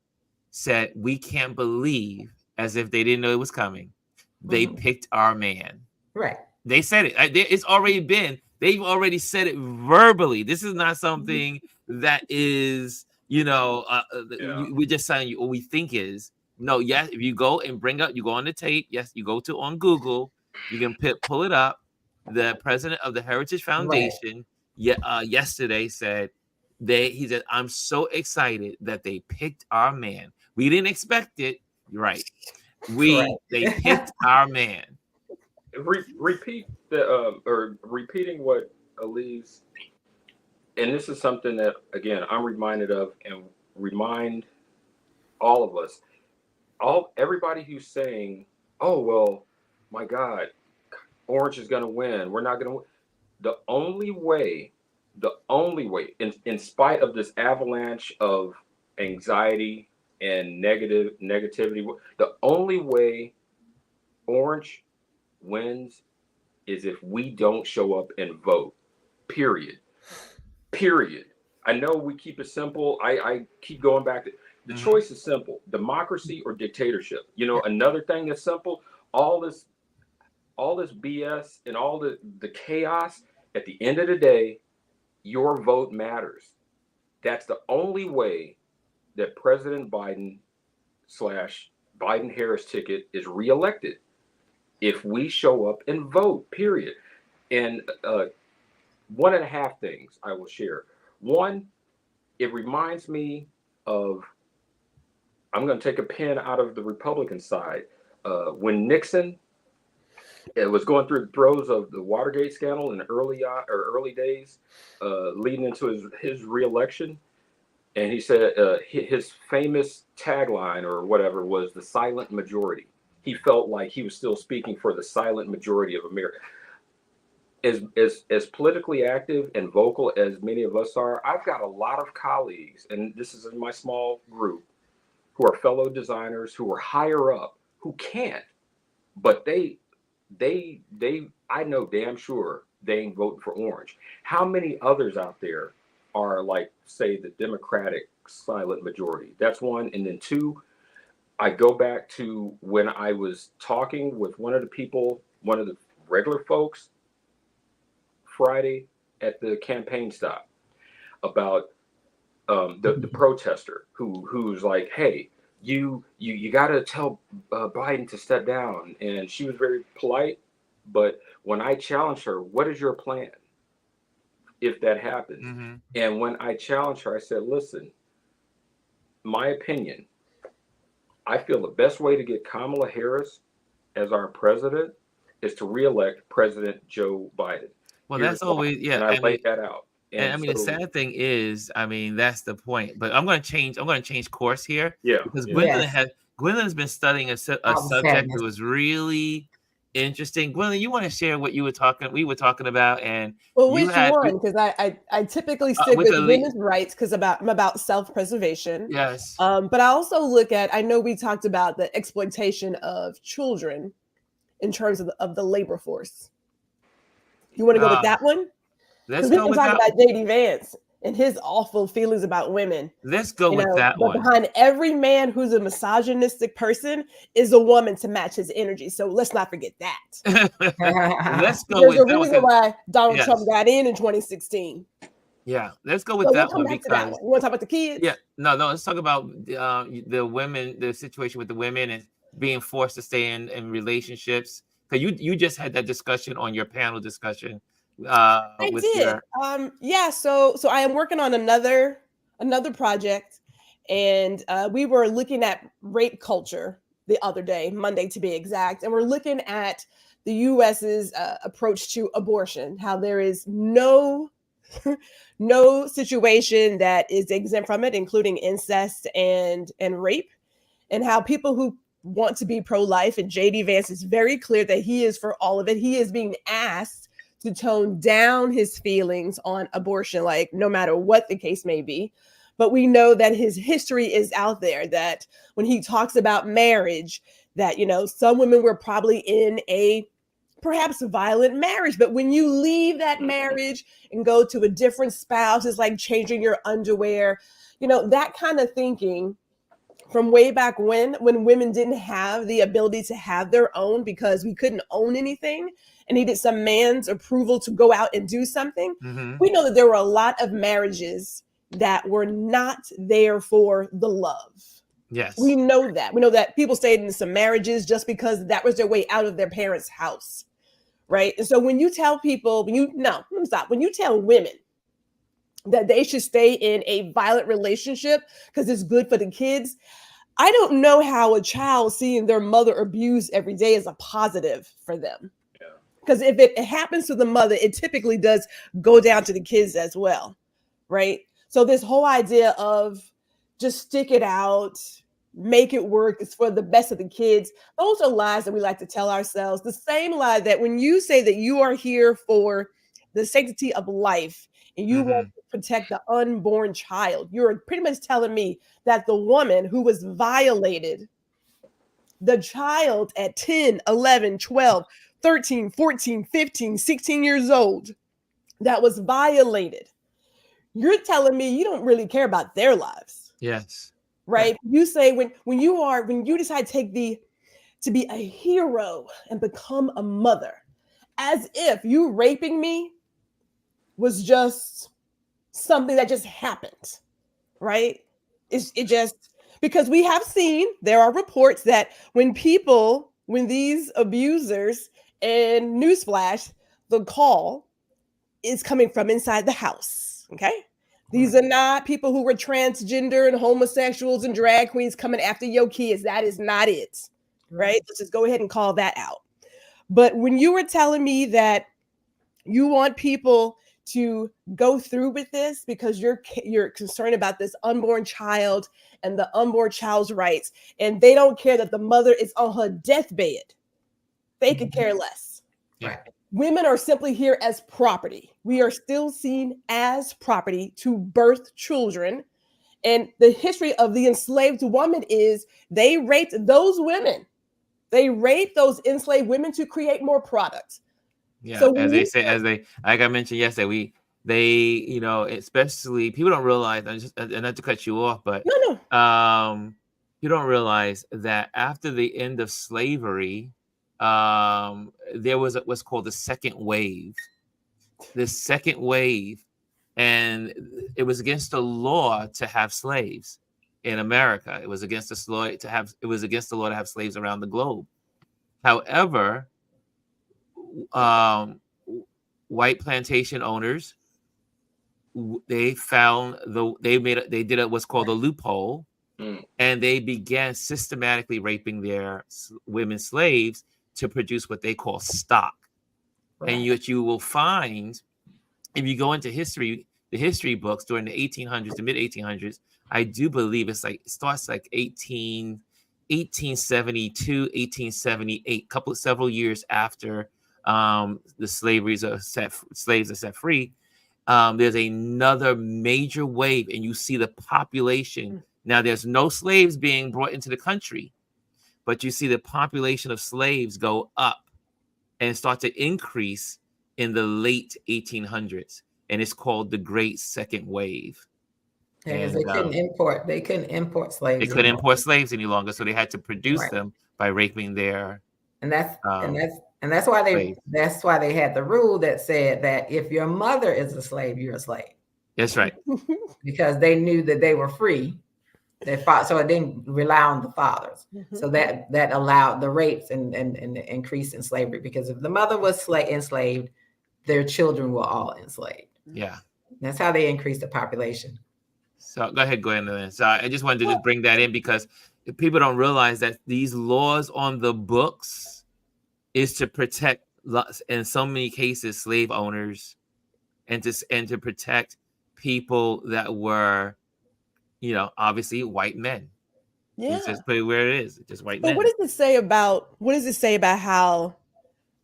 said, we can't believe, as if they didn't know it was coming, they picked our man. Right. They said it. It's already been. They've already said it verbally. This is not something that is, we're just saying what we think is. No, yes, if you go and you go on the tape, yes, you go on Google, you can pull it up. The president of the Heritage Foundation yesterday said, he said, I'm so excited that they picked our man. We didn't expect it. You're right. They picked our man. Repeating what Alieze, and this is something that, again, I'm reminded of and remind all of us, everybody who's saying, oh, well, my God, Orange is going to win. We're not going to win. The only way, in spite of this avalanche of anxiety and negativity, the only way Orange wins is if we don't show up and vote. Period. I know we keep it simple. I keep going back to the choice is simple: democracy or dictatorship. Another thing that's simple. All this BS and all the chaos. At the end of the day, your vote matters. That's the only way that President Biden / Biden-Harris ticket is reelected. If we show up and vote, period. And 1.5 things I will share. One, it reminds me of, I'm going to take a pen out of the Republican side. When Nixon was going through the throes of the Watergate scandal in the early days, leading into his reelection, and he said his famous tagline or whatever was the silent majority. He felt like he was still speaking for the silent majority of America. As politically active and vocal as many of us are, I've got a lot of colleagues, and this is in my small group, who are fellow designers, who are higher up, who can't, but they I know damn sure they ain't voting for Orange. How many others out there are like, say, the Democratic silent majority? That's one. And then two, I go back to when I was talking with one of the regular folks Friday at the campaign stop about the protester who's like, hey, you got to tell Biden to step down. And she was very polite. But when I challenged her, what is your plan if that happens? Mm-hmm. And when I challenged her, I said, listen, my opinion, I feel the best way to get Kamala Harris as our president is to reelect President Joe Biden. Well, Here's that's always, why. And I laid that out. And I mean, the sad thing is, I mean, that's the point. But I'm going to change course here. Yeah. Because Yes. Gwendolyn's been studying a subject that was really interesting. Gwendolyn, you want to share what we were talking about, and Well, which one? Because I typically stick with women's rights because I'm about self-preservation. Yes. But I also look at, I know we talked about the exploitation of children in terms of the labor force. You want to go with that one? Let's go with that. Talk about J.D. Vance and his awful feelings about women. Let's go with that one. Behind every man who's a misogynistic person is a woman to match his energy. So let's not forget that. Let's go with that. There's a reason why Donald Trump got in 2016. Yeah, let's go with that one because you want to talk about the kids? Yeah, no. Let's talk about the women, the situation with the women and being forced to stay in relationships. Because you just had that discussion on your panel discussion. I did. So I am working on another project, and we were looking at rape culture the other day, Monday to be exact, and we're looking at the U.S.'s approach to abortion, how there is no situation that is exempt from it, including incest and rape, and how people who want to be pro-life, and J.D. Vance is very clear that he is for all of it. He is being asked to tone down his feelings on abortion, like no matter what the case may be. But we know that his history is out there, that when he talks about marriage, that, some women were probably in a perhaps violent marriage, but when you leave that marriage and go to a different spouse, it's like changing your underwear, that kind of thinking from way back when women didn't have the ability to have their own because we couldn't own anything and needed some man's approval to go out and do something. Mm-hmm. We know that there were a lot of marriages that were not there for the love. Yes. We know that. We know that people stayed in some marriages just because that was their way out of their parents' house. Right. And so when you tell people, when you tell women that they should stay in a violent relationship because it's good for the kids, I don't know how a child seeing their mother abused every day is a positive for them. Because if it happens to the mother, it typically does go down to the kids as well. Right. So this whole idea of just stick it out, make it work, it's for the best of the kids. Those are lies that we like to tell ourselves. The same lie that when you say that you are here for the sanctity of life and you want to protect the unborn child, you're pretty much telling me that the woman who was violated, the child at 10, 11, 12, 13, 14, 15, 16 years old that was violated, you're telling me you don't really care about their lives. Yes. Right. You say when you decide to be a hero and become a mother, as if you raping me was just something that just happened. Right. It just, because we have seen, there are reports that when these abusers, and newsflash, the call is coming from inside the house. Okay. These are not people who were transgender and homosexuals and drag queens coming after your kids. That is not it. Right. Let's just go ahead and call that out. But when you were telling me that you want people to go through with this because you're concerned about this unborn child and the unborn child's rights, and they don't care that the mother is on her deathbed, they could care less. Yeah. Women are simply here as property. We are still seen as property to birth children. And the history of the enslaved woman is they raped those women. They raped those enslaved women to create more products. Yeah, so like I mentioned yesterday, especially people don't realize, and not to cut you off, but no. You don't realize that after the end of slavery, there was what's called the second wave. The second wave, and it was against the law to have slaves. in America. It was against the law to have. It was against the law to have slaves around the globe. However, white plantation owners, they found they did what's called a loophole, and they began systematically raping their women slaves to produce what they call stock. Right. And what you will find if you go into history, the history books during the 1800s, the mid 1800s, I do believe it starts like 1872, 1878, several years after the slaves are set free. There's another major wave, and you see the population. Now, there's no slaves being brought into the country, but you see the population of slaves go up and start to increase in the late 1800s, and it's called the Great Second Wave. Because they couldn't import slaves. They couldn't import slaves any longer, so they had to produce them by raping their. And that's why they had the rule that said that if your mother is a slave, you're a slave. That's right. Because they knew that they were free. They fought, so it didn't rely on the fathers. So that allowed the rapes and the increase in slavery. Because if the mother was enslaved, their children were all enslaved. Yeah, that's how they increased the population. So go ahead, Gwendolyn. So I just wanted to just bring that in because people don't realize that these laws on the books is to protect, in so many cases, slave owners, and to protect people that were, obviously white men. Yeah, just put it where it is. Just white men. What does it say about how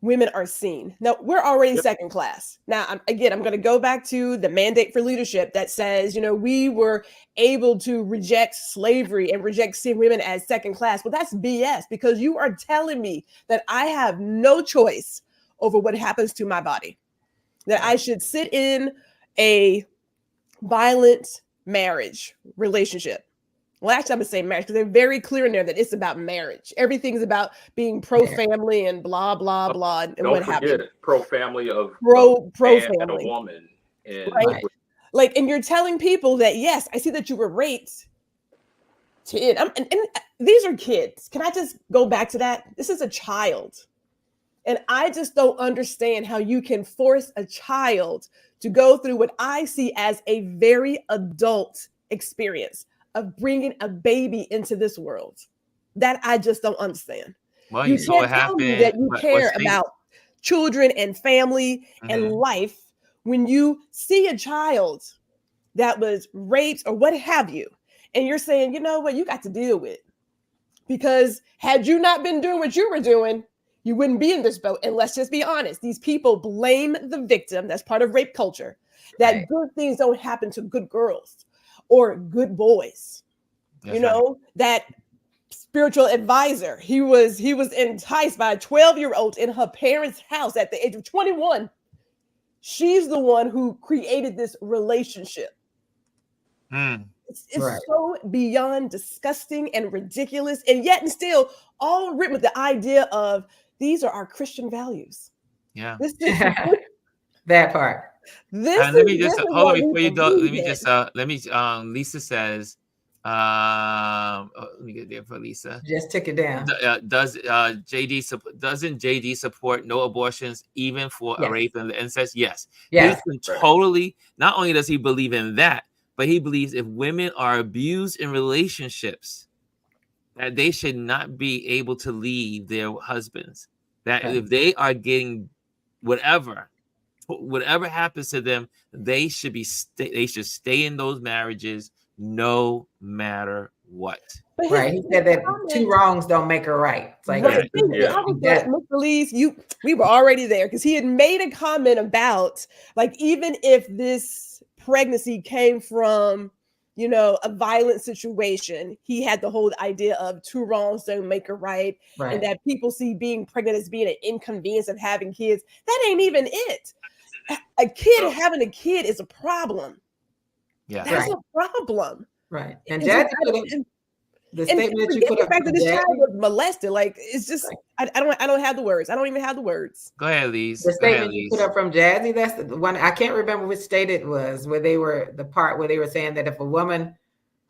women are seen? Now, we're already second class. Now, I'm going to go back to the mandate for leadership that says, we were able to reject slavery and reject seeing women as second class. Well, that's BS, because you are telling me that I have no choice over what happens to my body, that I should sit in a violent marriage relationship. Well, actually, I'm going to say marriage because they're very clear in there that it's about marriage. Everything's about being pro-family and blah, blah, blah. And don't forget it. Pro-family of pro-family. And a woman. And right? And you're telling people that, yes, I see that you were raped. And these are kids. Can I just go back to that? This is a child. And I just don't understand how you can force a child to go through what I see as a very adult experience of bringing a baby into this world. That I just don't understand. Well, you can't tell me that you care about children and family and life when you see a child that was raped or what have you, and you're saying, you know what, you got to deal with it. Because had you not been doing what you were doing, you wouldn't be in this boat. And let's just be honest, these people blame the victim. That's part of rape culture. That good things don't happen to good girls or good boys. That's that spiritual advisor, he was enticed by a 12-year-old in her parents' house at the age of 21. She's the one who created this relationship. It's so beyond disgusting and ridiculous, and yet and still all written with the idea of these are our Christian values. Yeah, that part. Let me just hold on before you go. Lisa says, let me get there for Lisa. Just took it down. Doesn't JD support no abortions even for a rape and incest? Yes. He can totally. Not only does he believe in that, but he believes if women are abused in relationships, that they should not be able to leave their husbands. That if they are getting whatever happens to them, they should stay in those marriages no matter what. Right. He said that two wrongs don't make a right. It's like, Mr. Alieze, we were already there because he had made a comment about, like, even if this pregnancy came from, a violent situation, he had the whole idea of two wrongs don't make a right. And that people see being pregnant as being an inconvenience of having kids. That ain't even it. A kid having a kid is a problem. Yeah, that's a problem. Right. And Jazzy the statement that you put up, the fact that this child was molested, like, it's just I don't have the words. I don't even have the words. Go ahead, Alieze. The statement you put up from Jazzy, that's the one. I can't remember which state it was, where they were the part where they were saying that if a woman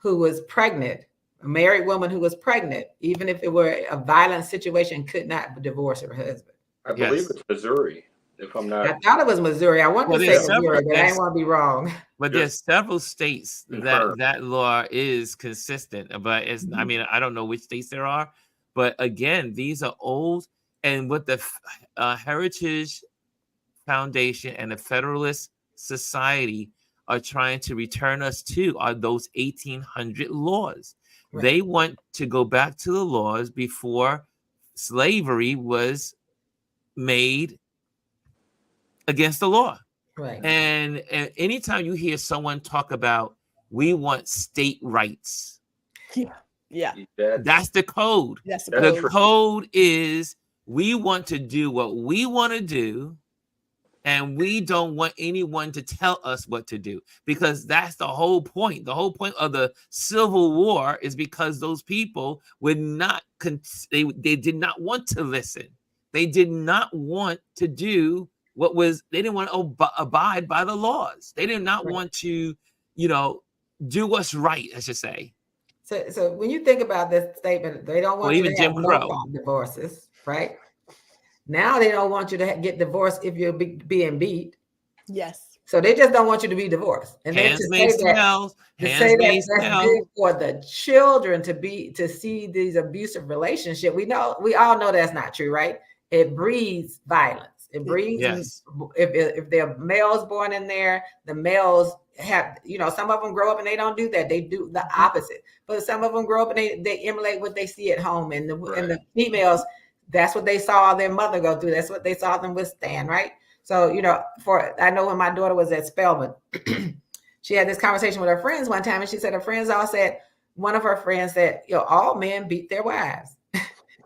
who was pregnant, a married woman who was pregnant, even if it were a violent situation, could not divorce her husband. I believe it's Missouri, if I'm not. I thought it was Missouri. I wanted to say Missouri, but I didn't want to be wrong. But there's several states that law is consistent. But it's, I mean, I don't know which states there are. But again, these are old. And what the Heritage Foundation and the Federalist Society are trying to return us to are those 1800 laws. Right. They want to go back to the laws before slavery was made against the law. Right. And anytime you hear someone talk about we want state rights, that's the code. That's the code is we want to do what we want to do, and we don't want anyone to tell us what to do, because that's the whole point. The whole point of the Civil War is because those people would not they did not want to listen. They did not want to do what was, they didn't want to abide by the laws. They did not want to, do what's right, I should say. So when you think about this statement, they don't want you to have no divorces, right? Now they don't want you to get divorced if you're being beat. Yes. So they just don't want you to be divorced. And then to say that's big for the children to see these abusive relationships. We all know that's not true, right? It breeds violence. It breeds. Yes. If there are males born in there, the males have, some of them grow up and they don't do that. They do the opposite. But some of them grow up and they emulate what they see at home. And the females, that's what they saw their mother go through. That's what they saw them withstand, right? So, I know when my daughter was at Spelman, she had this conversation with her friends one time, and she said one of her friends said, all men beat their wives.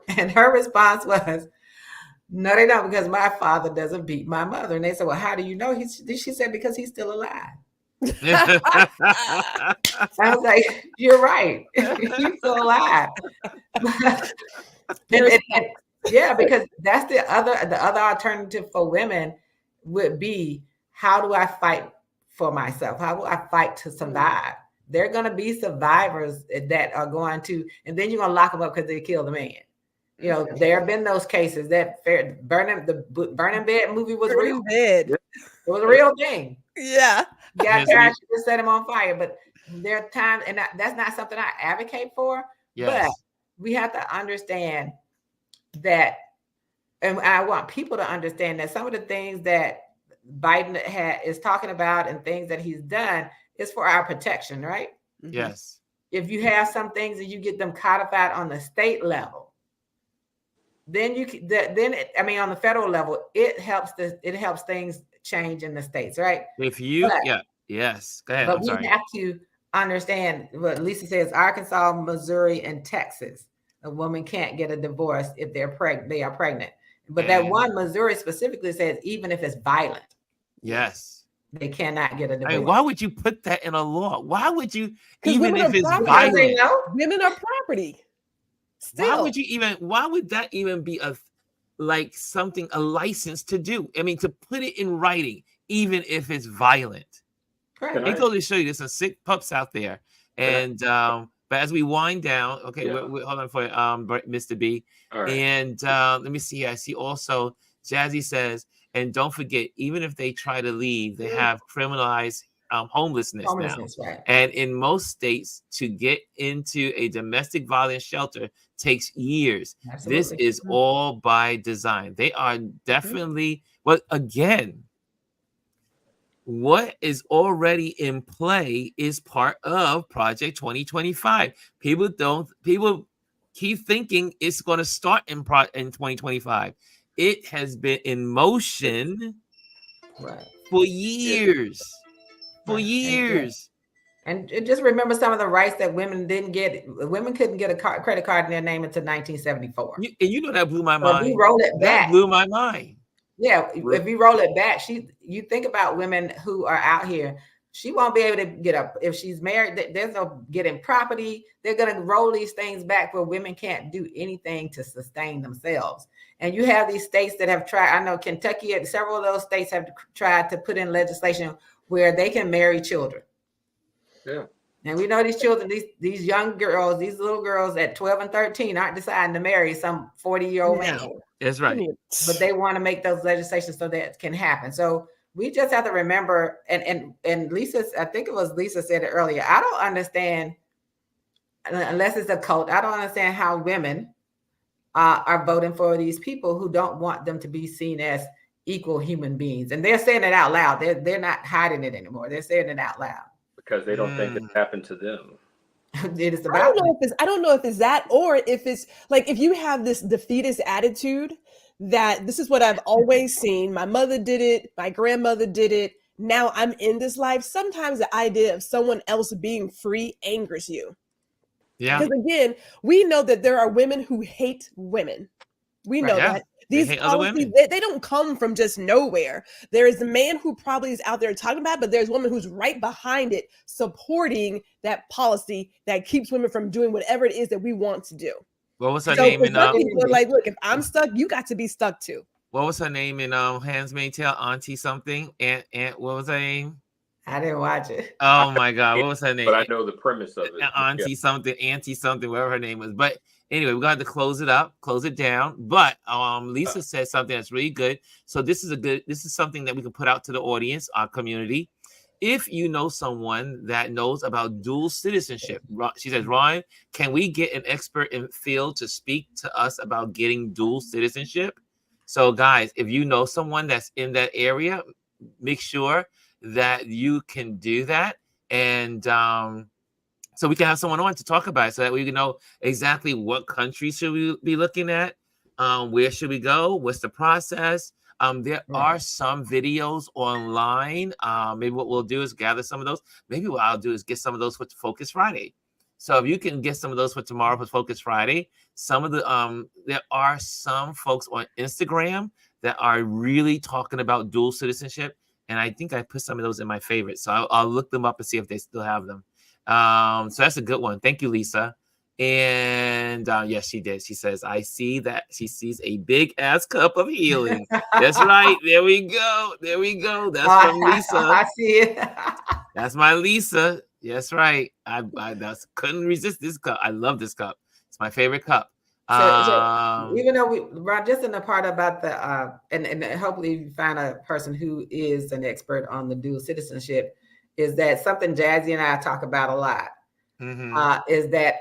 And her response was, no, they don't, because my father doesn't beat my mother. And they said, well, how do you know? She said, because he's still alive. I was like, you're right. He's still alive. Because that's the other alternative for women would be, how do I fight for myself? How do I fight to survive? There are going to be survivors that are going to, and then you're going to lock them up because they killed a man. There have been those cases. That Burning Bed movie was real. It was a real thing. Yeah. Got there, to set him on fire. But there are times, and that's not something I advocate for. Yes. But we have to understand that, and I want people to understand that some of the things that Biden is talking about and things that he's done is for our protection, right? Yes. If you have some things and you get them codified on the state level, then on the federal level, it helps things change in the states, right? Yes. Go ahead. But we have to understand what Lisa says: Arkansas, Missouri, and Texas, a woman can't get a divorce if they are pregnant. But that one, Missouri specifically says even if it's violent, yes, they cannot get a divorce. Why would you put that in a law? Why would you, even if it's violent? Women are property. Still. Why would that even be a license to do? I mean, to put it in writing, even if it's violent. Right. I totally show you there's some sick pups out there. And but as we wind down, okay, hold on for Mr. B. Right. And let me see. I see also Jazzy says, and don't forget, even if they try to leave, they have criminalized homelessness now. Right. And in most states, to get into a domestic violence shelter takes years. Absolutely. This is all by design. They are definitely, well, again, what is already in play is part of Project 2025. People keep thinking it's going to start in 2025. It has been in motion for years. For years. And just remember some of the rights that women didn't get. Women couldn't get a credit card in their name until 1974. And that blew my mind. If you roll it back, that blew my mind. Yeah, if you roll it back, you think about women who are out here. She won't be able to get up if she's married. There's no getting property. They're going to roll these things back where women can't do anything to sustain themselves. And you have these states that have tried. I know Kentucky and several of those states have tried to put in legislation where they can marry children. Yeah. And we know these children, these young girls, these little girls at 12 and 13 aren't deciding to marry some 40-year-old man. That's right. But they want to make those legislations so that can happen. So we just have to remember, and Lisa, I think it was Lisa said it earlier, I don't understand, unless it's a cult, I don't understand how women are voting for these people who don't want them to be seen as equal human beings. And they're saying it out loud. They're not hiding it anymore. They're saying it out loud. Because they don't think it happened to them. It is about I don't know if it's that, or if it's like, if you have this defeatist attitude that this is what I've always seen. My mother did it. My grandmother did it. Now I'm in this life. Sometimes the idea of someone else being free angers you. Yeah. Because again, we know that there are women who hate women. We know that. These policies, they don't come from just nowhere. There is a man who probably is out there talking about it, but there's a woman who's right behind it, supporting that policy that keeps women from doing whatever it is that we want to do. What was her name in like, look, if I'm stuck, you got to be stuck too. What was her name in Handmaid's Tale? Auntie something? Aunt, what was her name? I didn't watch it. Oh my God, what was her name? But I know the premise of it. Auntie something, whatever her name was. But anyway, we got to close it down. But Lisa said something that's really good. So this is something that we can put out to the audience, our community. If you know someone that knows about dual citizenship, she says, Ryan, can we get an expert in field to speak to us about getting dual citizenship? So guys, if you know someone that's in that area, make sure that you can do that. And so we can have someone on to talk about it so that we can know exactly what country should we be looking at, where should we go, what's the process. There are some videos online. Maybe what we'll do is gather some of those. Maybe what I'll do is get some of those for Focus Friday. So if you can get some of those for tomorrow for Focus Friday, some of the there are some folks on Instagram that are really talking about dual citizenship. And I think I put some of those in my favorites. So I'll look them up and see if they still have them. So that's a good one. Thank you, Lisa. And yes, she did. She says, I see that she sees a big ass cup of healing. That's right. There we go. That's from Lisa. I see it. That's my Lisa. That's right. I couldn't resist this cup. I love this cup. It's my favorite cup. So even though we're just in the part about the and hopefully you find a person who is an expert on the dual citizenship, is that something Jazzy and I talk about a lot. Is that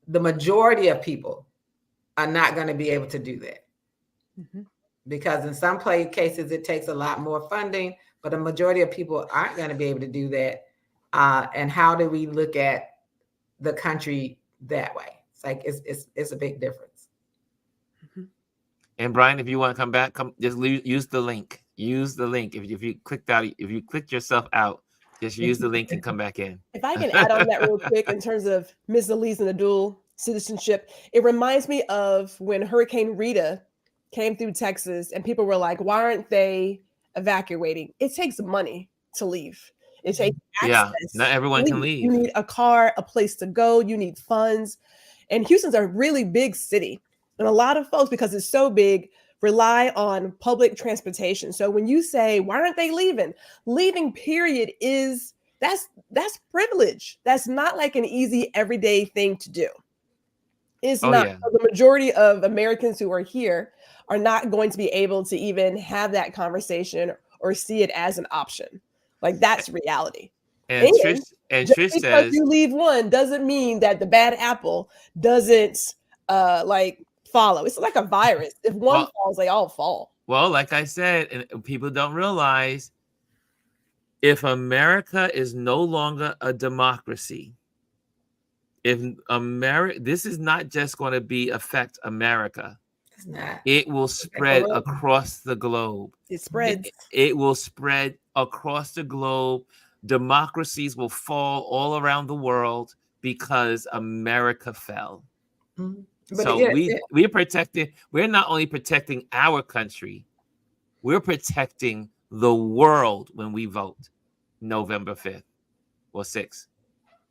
the majority of people are not going to be able to do that. Because in some cases it takes a lot more funding, but a majority of people aren't going to be able to do that. And how do we look at the country that way? It's like it's a big difference. And Bryan, if you want to come back, just use the link. Use the link. If you clicked out, if you clicked yourself out, just use the link and come back in. If I can add on that real quick in terms of Ms. Alieze and the dual citizenship, it reminds me of when Hurricane Rita came through Texas and people were like, why aren't they evacuating? It takes money to leave. It takes access. Yeah, not everyone can leave. You need a car, a place to go. You need funds. And Houston's a really big city. And a lot of folks, because it's so big, rely on public transportation. So when you say, why aren't they leaving? Leaving, period, that's privilege. That's not like an easy everyday thing to do. It's not. Yeah. So the majority of Americans who are here are not going to be able to even have that conversation or see it as an option. Like, that's reality. And Trish says, you leave one doesn't mean that the bad apple doesn't follow. It's like a virus. If one falls, they all fall. Well, like I said, and people don't realize, if America is no longer a democracy, this is not just going to affect America. It's not. It will spread across the globe. It spreads. It will spread across the globe. Democracies will fall all around the world because America fell. Mm-hmm. So we're protecting. We're not only protecting our country, we're protecting the world when we vote November 5th or 6th.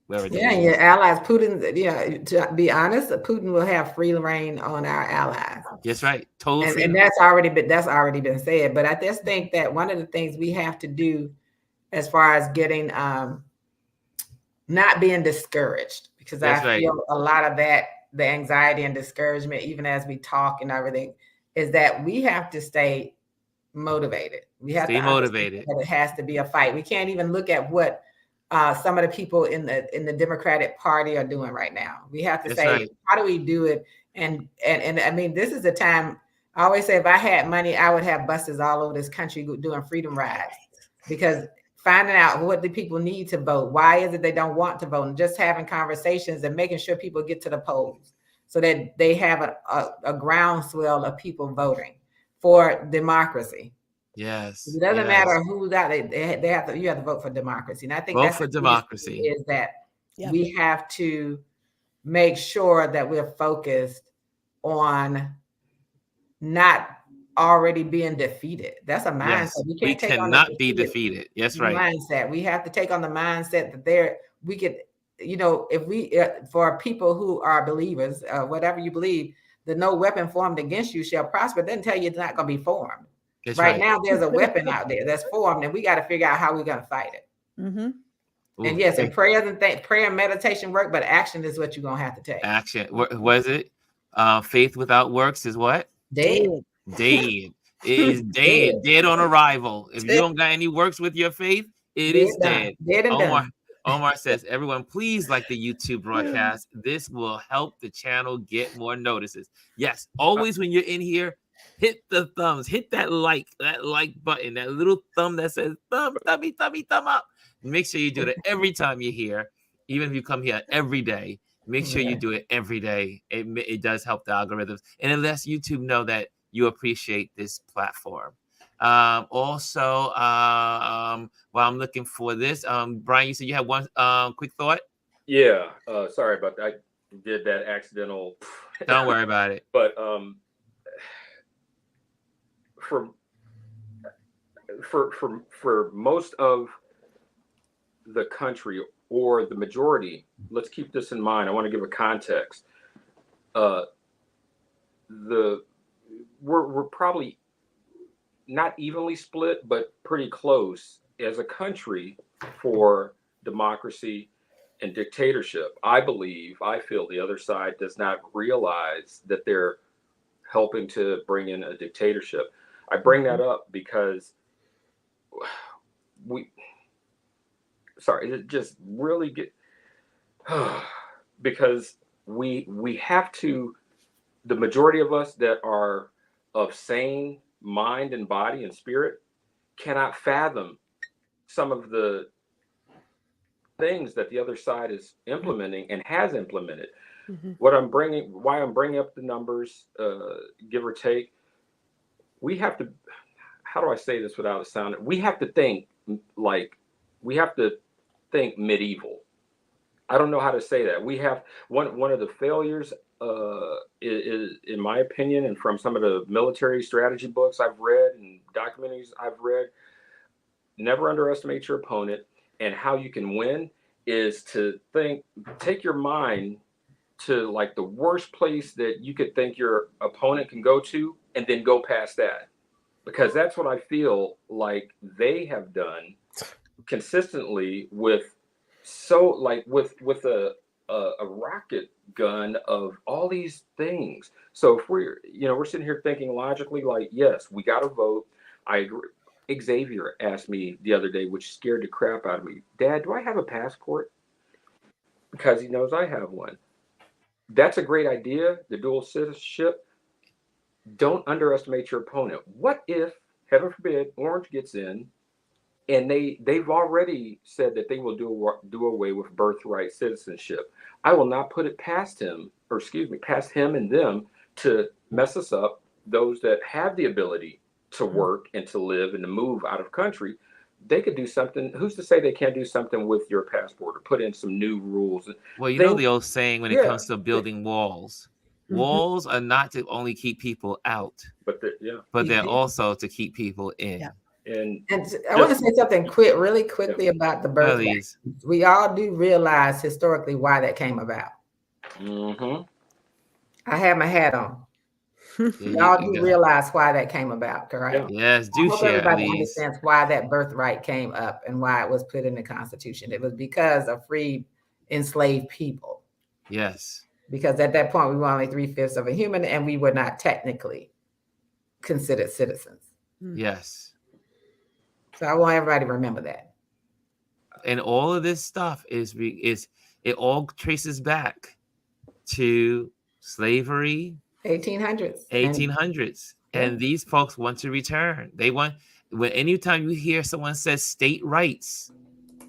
Your allies, Putin. Yeah, to be honest, Putin will have free reign on our allies. That's right, totally. And that's already been said. But I just think that one of the things we have to do, as far as getting not being discouraged, because That's I feel a lot of that, the anxiety and discouragement, even as we talk and everything, is that we have to stay motivated. We have Stay to motivated. that it has to be a fight. We can't even look at what some of the people in the Democratic Party are doing right now. We have to That's say, right. how do we do it? And I mean, this is the time. I always say, if I had money, I would have buses all over this country doing freedom rides, because finding out what the people need to vote, why is it they don't want to vote, and just having conversations and making sure people get to the polls so that they have a groundswell of people voting for democracy. Yes. It doesn't matter who's out there. You have to vote for democracy. And I think vote for democracy is that we have to make sure that we're focused on not already being defeated. That's a mindset. Yes. We cannot be defeated. Yes, right. Mindset. We have to take on the mindset that we could, if we, for people who are believers, whatever you believe, the no weapon formed against you shall prosper. It doesn't tell you it's not going to be formed. That's right now, there's a weapon out there that's formed, and we got to figure out how we're going to fight it. Mm-hmm. And yes, and prayer and meditation work, but action is what you're going to have to take. Action. Was it? Faith without works is what? Dead. It is dead. Dead on arrival. If you don't got any works with your faith, it is dead. Dead and done. Omar says, everyone, please like the YouTube broadcast. This will help the channel get more notices. Yes, always when you're in here, hit the thumbs, hit that like button, that little thumb that says thumb up. Make sure you do it every time you're here, even if you come here every day. Make sure you do it every day. It does help the algorithms, and it lets YouTube know that you appreciate this platform. Also, while I'm looking for this, Bryan, you said you had one quick thought. Yeah, sorry about that. I did that accidental. Don't worry about it. But for most of the country, or the majority, let's keep this in mind. I want to give a context. We're probably not evenly split, but pretty close as a country for democracy and dictatorship. I feel the other side does not realize that they're helping to bring in a dictatorship. I bring that up because it just really because we have to, the majority of us that are of sane mind and body and spirit cannot fathom some of the things that the other side is implementing and has implemented. Why I'm bringing up the numbers, give or take, we have to, how do I say this without a sound? We have to think medieval. I don't know how to say that. We have one of the failures is, in my opinion, and from some of the military strategy books I've read and documentaries I've read, never underestimate your opponent. And how you can win is to take your mind to like the worst place that you could think your opponent can go to, and then go past that. Because that's what I feel like they have done consistently with a rocket gun of all these things. So if we're sitting here thinking logically, like, yes, we got to vote. I agree. Xavier asked me the other day, which scared the crap out of me, Dad, do I have a passport? Because he knows I have one. That's a great idea, the dual citizenship. Don't underestimate your opponent. What if, heaven forbid, Orange gets in, and they've already said that they will do away with birthright citizenship. I will not put it past him and them to mess us up. Those that have the ability to work and to live and to move out of country, they could do something. Who's to say they can't do something with your passport or put in some new rules? Well, you know the old saying when it comes to building walls. Walls are not to only keep people out, but they're also to keep people in. Yeah. And I want to say something really quickly about the birthright. We all do realize historically why that came about. I have my hat on. We all do realize why that came about, correct? Yes, do share. Everybody understands why that birthright came up and why it was put in the Constitution. It was because of free enslaved people. Yes. Because at that point, we were only 3/5 of a human, and we were not technically considered citizens. Yes. So I want everybody to remember that. And all of this stuff is it all traces back to slavery, 1800s. And these folks want to return. They want, anytime you hear someone says state rights,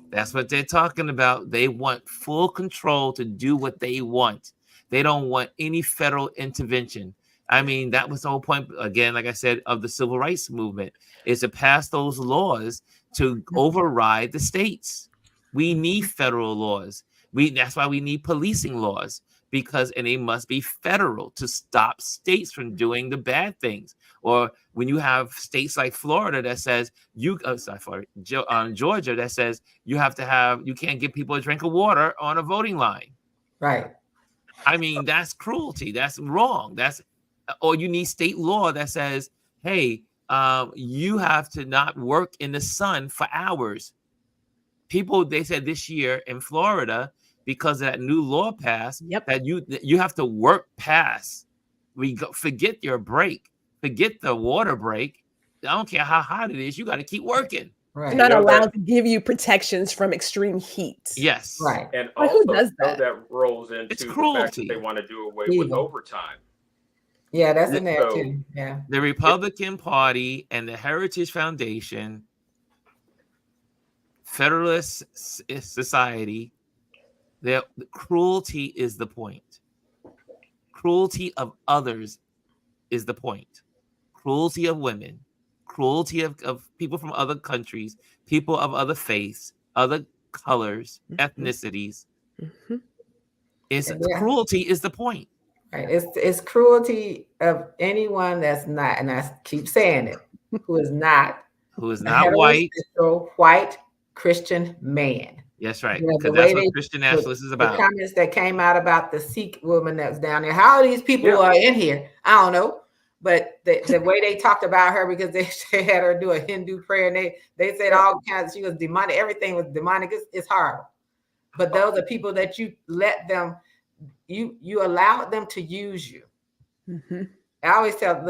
that's what they're talking about. They want full control to do what they want. They don't want any federal intervention. I mean, that was the whole point, again, like I said, of the civil rights movement, is to pass those laws to override the states. We need federal laws. That's why we need policing laws, and they must be federal to stop states from doing the bad things. Or when you have states like Florida that says Georgia that says you can't give people a drink of water on a voting line. Right. I mean, that's cruelty. That's wrong. Or you need state law that says, hey, you have to not work in the sun for hours. They said this year in Florida, because of that new law passed, that you have to work past. Forget your break. Forget the water break. I don't care how hot it is. You got to keep working. Right. They're not allowed to give you protections from extreme heat. Yes. Right. And also, who does that? that rolls into It's the cruelty. fact that they want to do away with overtime. Yeah, that's in there too. Yeah. The Republican Party and the Heritage Foundation, Federalist Society, the cruelty is the point. Cruelty of others is the point. Cruelty of women, cruelty of people from other countries, people of other faiths, other colors, ethnicities. Cruelty is the point. Right. It's cruelty of anyone that's not, and I keep saying it, who is not white Christian man. That's right. Because that's what Christian nationalist is about. The comments that came out about the Sikh woman that was down there. How are these people are in here? I don't know. But the way they talked about her, because they had her do a Hindu prayer, and they said all kinds, she was demonic. Everything was demonic. It's horrible. But those are people that you let them, you allowed them to use you. I always tell,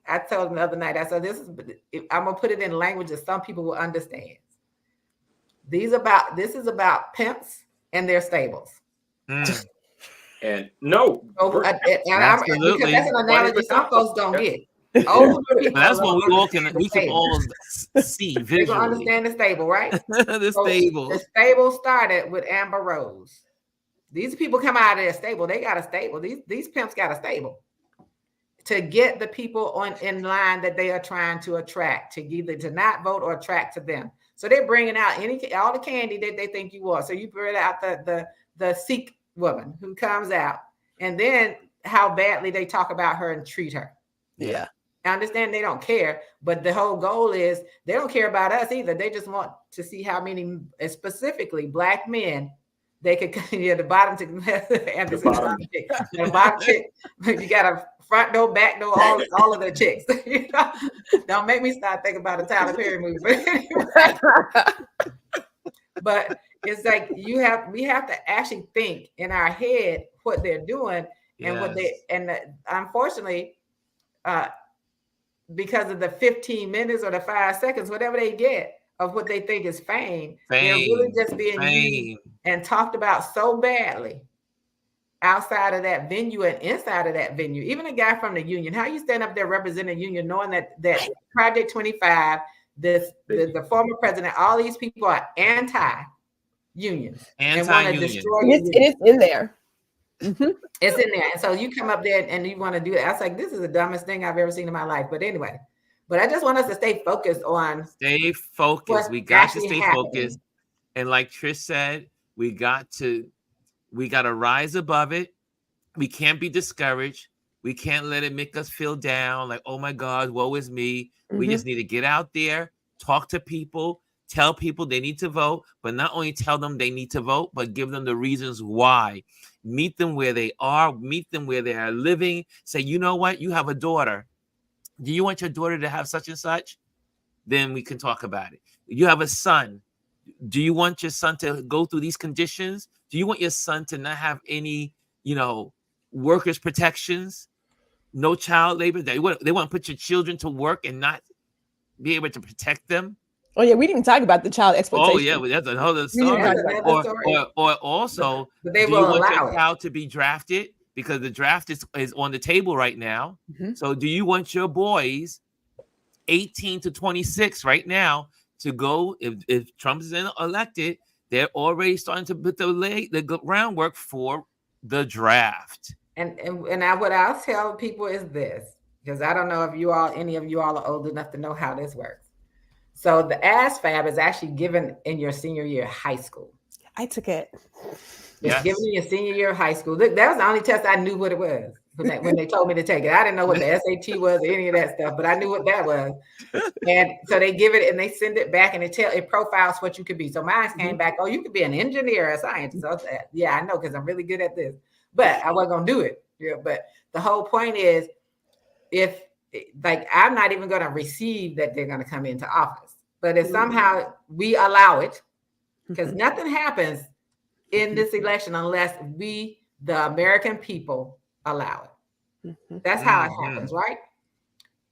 I told them the other night, I said, I'm gonna put it in language that some people will understand. This is about pimps and their stables. And no, absolutely. Because that's an analogy some folks don't get. That's what we can all see visually. They're gonna understand the stable, right? The stable started with Amber Rose. These people come out of their stable. They got a stable. These pimps got a stable to get the people in line that they are trying to attract, to not vote or attract to them. So they're bringing out all the candy that they think you want. So you bring out the Sikh woman who comes out, and then how badly they talk about her and treat her. Yeah. I understand they don't care, but the whole goal is they don't care about us either. They just want to see how many, specifically Black men, they could, the bottom chick, and the bottom chick, you got a front door, back door, all of the chicks. Don't make me start thinking about a Tyler Perry movie. But it's like we have to actually think in our head what they're doing and unfortunately, because of the 15 minutes or the 5 seconds, whatever they get of what they think is fame, they're really just being used and talked about so badly outside of that venue and inside of that venue. Even a guy from the union, how you stand up there representing the union, knowing that Project 25, the former president, all these people are anti-union and want to destroy it's in there. It's in there. And so you come up there and you want to do it. I was like, this is the dumbest thing I've ever seen in my life. But anyway, I just want us to stay focused on. Stay focused. We got to stay focused. And like Trish said, we got to rise above it. We can't be discouraged. We can't let it make us feel down. Like, oh my God, woe is me. We just need to get out there, talk to people, tell people they need to vote, but not only tell them they need to vote, but give them the reasons why. Meet them where they are, meet them where they are living. Say, you know what? You have a daughter. Do you want your daughter to have such and such? Then we can talk about it. You have a son. Do you want your son to go through these conditions? Do you want your son to not have any, workers' protections, no child labor? They want to put your children to work and not be able to protect them. Oh yeah, we didn't talk about the child exploitation. Oh yeah, well, that's another We didn't story. talk about that. Or also, but they do will you want allow your child to be drafted? Because the draft is on the table right now. Mhm. So do you want your boys 18 to 26 right now to go, if Trump is elected, they're already starting to put the groundwork for the draft. And what I'll tell people is this, because I don't know if any of you all are old enough to know how this works. So the ASFAB is actually given in your senior year of high school. I took it. It's given in your senior year of high school. That was the only test I knew what it was when they told me to take it. I didn't know what the SAT was or any of that stuff, but I knew what that was. And so they give it and they send it back and it profiles what you could be. So mine came back, oh, you could be an engineer or a scientist. So yeah, I know, because I'm really good at this. But I wasn't going to do it. Yeah, but the whole point is, if I'm not even going to receive that they're going to come into office, but if somehow we allow it, because nothing happens in this election unless we, the American people, allow it. That's how it happens, right?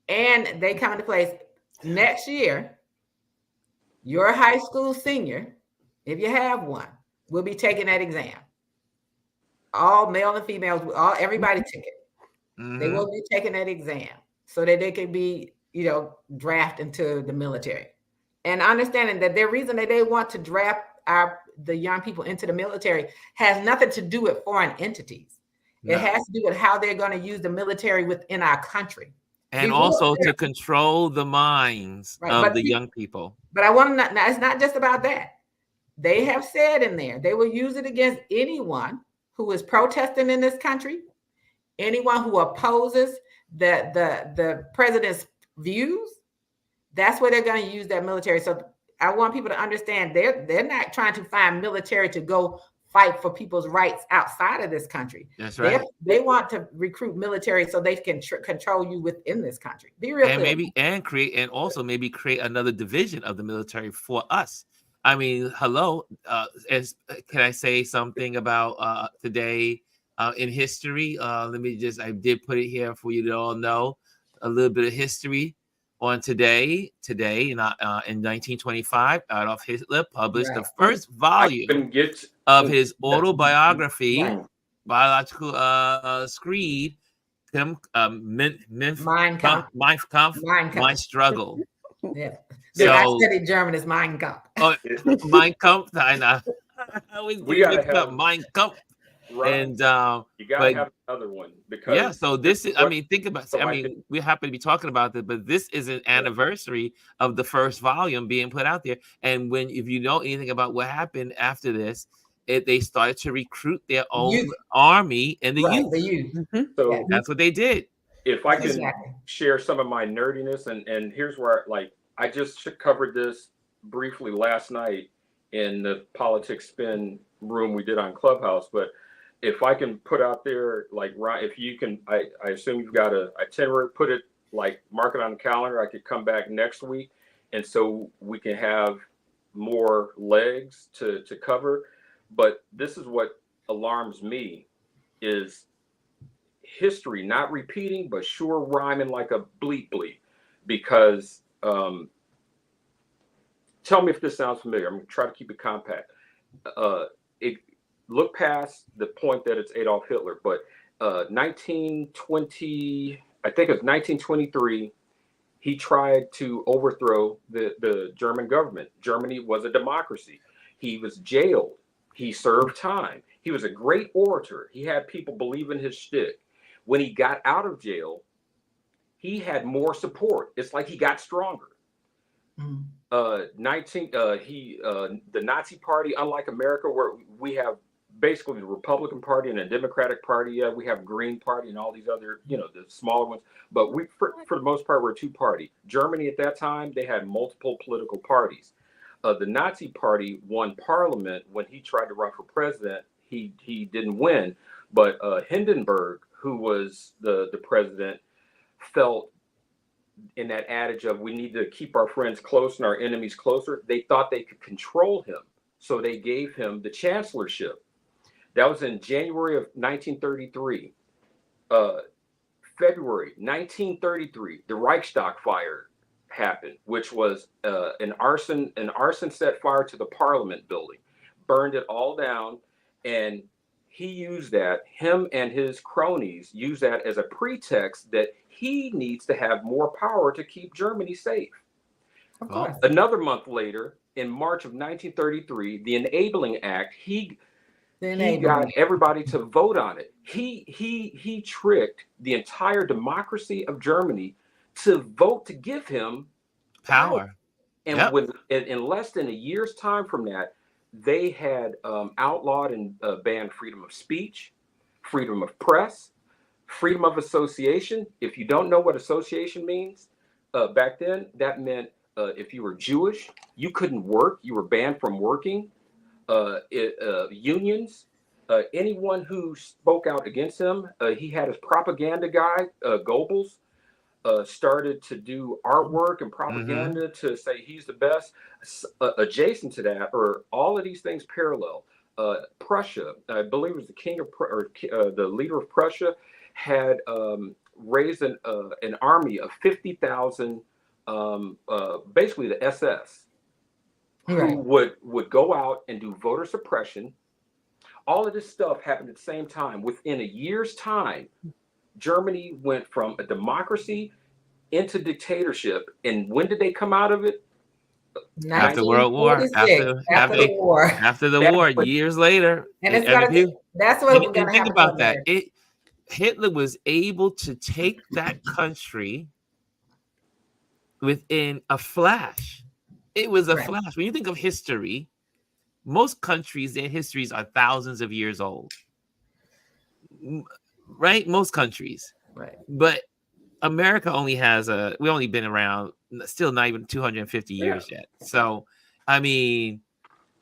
And they come into place next year. Your high school senior, if you have one, will be taking that exam. All male and females, everybody took it. They will be taking that exam so that they can be, drafted into the military. And understanding that their reason that they want to draft the young people into the military has nothing to do with foreign entities. No. It has to do with how they're going to use the military within our country. And also to control the minds of the young people. But I want to now, it's not just about that. They have said in there, they will use it against anyone who is protesting in this country, anyone who opposes the president's views. That's where they're going to use that military. So I want people to understand they're not trying to find military to go fight for people's rights outside of this country. That's right. They want to recruit military so they can control you within this country. Be real clear. Maybe create another division of the military for us. I mean, hello. Can I say something about today in history? I did put it here for you to all know a little bit of history. On today in 1925, Adolf Hitler published the first volume of his autobiography, biological screed, Mein Kampf, My Struggle. Yeah. So I studied German as Mein Kampf. Oh, Mein Kampf. I know. I always mix up Mein Kampf. Right. And you gotta have another one because so this is think about it. We happen to be talking about this, but this is an anniversary of the first volume being put out there. And if you know anything about what happened after this, they started to recruit their own army and the youth. So that's what they did. If I can share some of my nerdiness, and here's where I just covered this briefly last night in the politics spin room we did on Clubhouse, but if I can put out there, if you can, I assume you've got a itinerary, put it mark it on the calendar. I could come back next week. And so we can have more legs to cover. But this is what alarms me is history, not repeating, but sure rhyming like a bleep bleep. Because tell me if this sounds familiar. I'm going to try to keep it compact. Look past the point that it's Adolf Hitler, but 1920, I think it was 1923, he tried to overthrow the German government. Germany was a democracy. He was jailed. He served time. He was a great orator. He had people believe in his shtick. When he got out of jail, he had more support. It's like he got stronger. The Nazi Party, unlike America, where we have basically the Republican Party and the Democratic Party, we have Green Party and all these other, the smaller ones. But we, for the most part, we're two-party. Germany at that time, they had multiple political parties. The Nazi Party won parliament when he tried to run for president. He didn't win, but Hindenburg, who was the president, felt in that adage of we need to keep our friends close and our enemies closer. They thought they could control him, so they gave him the chancellorship. That was in January of 1933. February 1933, the Reichstag fire happened, which was an arson set fire to the Parliament building, burned it all down, and he used that. Him and his cronies used that as a pretext that he needs to have more power to keep Germany safe. Of course. Another month later, in March of 1933, the Enabling Act, he got everybody to vote on it. He tricked the entire democracy of Germany to vote to give him power. And in less than a year's time from that, they had outlawed and banned freedom of speech, freedom of press, freedom of association. If you don't know what association means, back then that meant if you were Jewish, you couldn't work. You were banned from working. Unions, anyone who spoke out against him, he had his propaganda guy, Goebbels, started to do artwork and propaganda to say he's the best. Adjacent to that, or all of these things parallel. Prussia, I believe it was the king of the leader of Prussia, had raised an army of 50,000, basically the SS. Who would go out and do voter suppression. All of this stuff happened at the same time. Within a year's time, Germany went from a democracy into dictatorship. And when did they come out of it? After World War. After the war, years later. And that's what we're going to think about that. Hitler was able to take that country within a flash. It was a flash. When you think of history, most countries, their histories are thousands of years old. Right? Most countries. Right. But America only has we only been around still not even 250 years yet. So, I mean,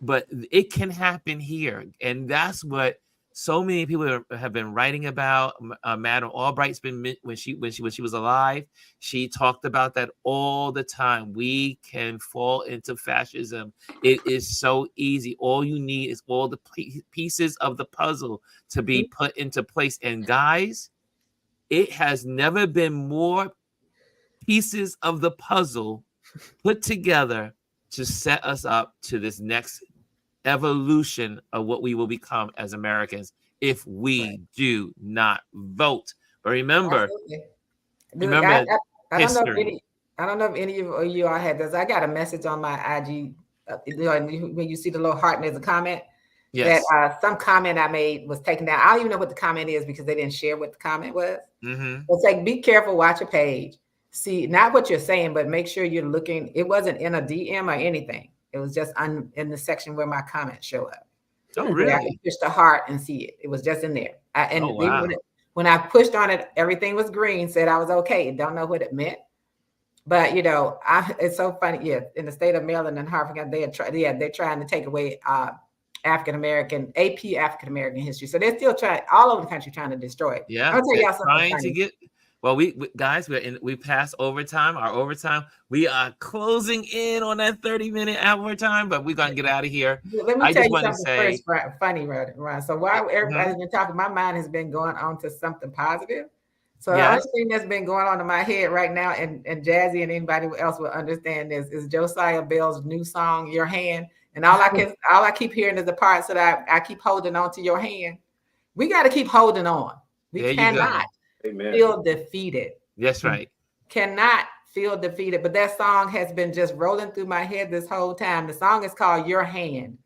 but it can happen here. And that's what so many people have been writing about. Madame Albright's been when she was alive. She talked about that all the time. We can fall into fascism. It is so easy. All you need is all the pieces of the puzzle to be put into place. And guys, it has never been more pieces of the puzzle put together to set us up to this next evolution of what we will become as Americans if we do not vote. But remember, history. I don't know if any of you all had this. I got a message on my IG when you see the little heart and there's a comment. Yes. That some comment I made was taken down. I don't even know what the comment is because they didn't share what the comment was. It's like, be careful, watch your page. See, not what you're saying, but make sure you're looking. It wasn't in a DM or anything. It was just in the section where my comments show up. Oh, really? I can push the heart and see it. It was just in there. When I pushed on it, everything was green, said I was okay. Don't know what it meant. But, it's so funny. Yeah, in the state of Maryland and Harvey, they're trying to take away African-American history. So they're still trying, all over the country, trying to destroy it. Yeah, I'll tell y'all something funny. Well, we guys, we passed overtime. Our overtime. We are closing in on that 30-minute overtime, but we're gonna get out of here. Let me tell you something first, funny, Ron. So while everybody's been talking, my mind has been going on to something positive. So the only thing that's been going on in my head right now, and Jazzy and anybody else will understand this, is Josiah Bell's new song, "Your Hand." And all I keep hearing is the parts that I keep holding on to your hand. We got to keep holding on. We cannot feel defeated. That's right. Cannot feel defeated. But that song has been just rolling through my head this whole time. The song is called "Your Hand,"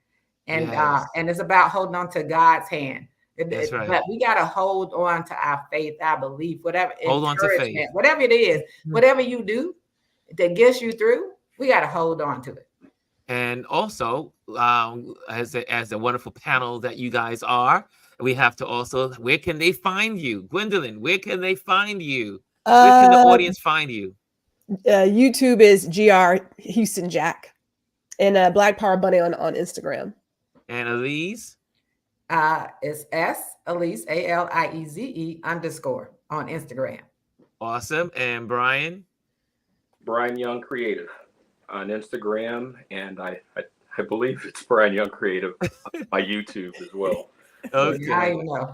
and it's about holding on to God's hand. That's right. But we got to hold on to our faith, our belief, whatever. Hold on to faith. Whatever it is, whatever you do that gets you through, we got to hold on to it. And also, as a wonderful panel that you guys are, we have to also, where can they find you? Gwendolyn, where can they find you? Where can the audience find you? YouTube is GR Houston-Jack, and Black Power Bunny on Instagram. And Alieze? It's Alieze, ALIEZE _ on Instagram. Awesome. And Bryan? Bryan Young Creative on Instagram, and I believe it's Bryan Young Creative on YouTube as well. Okay. I know.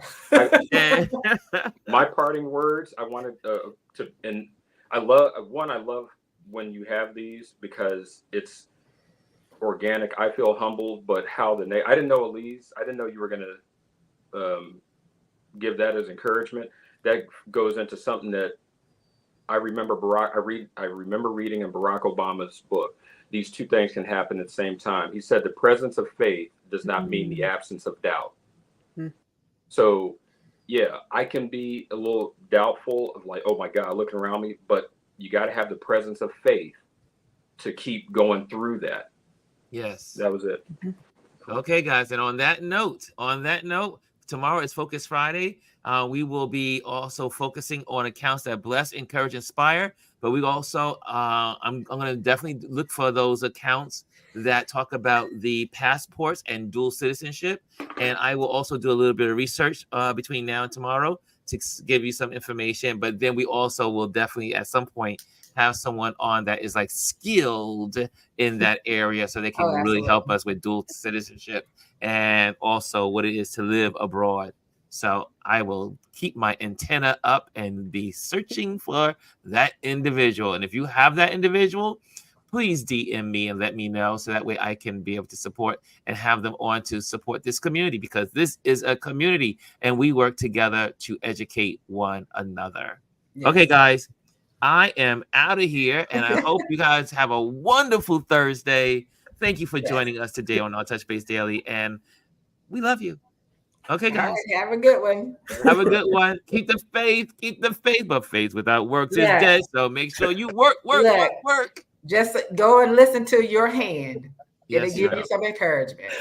My parting words, I wanted to, and I love when you have these because it's organic. I feel humbled, but how I didn't know Alieze. I didn't know you were going to give that as encouragement. That goes into something that I remember I remember reading in Barack Obama's book. These two things can happen at the same time. He said the presence of faith does not mean the absence of doubt. So, yeah, I can be a little doubtful of like, oh my God, looking around me, but you got to have the presence of faith to keep going through that. Yes. That was it. Okay, guys. And on that note, tomorrow is Focus Friday. We will be also focusing on accounts that bless, encourage, inspire. But we also, I'm going to definitely look for those accounts that talk about the passports and dual citizenship. And I will also do a little bit of research between now and tomorrow to give you some information. But then we also will definitely at some point have someone on that is like skilled in that area so they can really help us with dual citizenship and also what it is to live abroad. So I will keep my antenna up and be searching for that individual. And if you have that individual, please DM me and let me know so that way I can be able to support and have them on to support this community, because this is a community and we work together to educate one another. Yes. Okay, guys, I am out of here and I hope you guys have a wonderful Thursday. Thank you for joining us today on our Touch Base Daily, and we love you. Okay, guys. Right, have a good one. Have a good one. Keep the faith, but faith without works is dead. So make sure you work. Just go and listen to your hand. It'll give you some encouragement.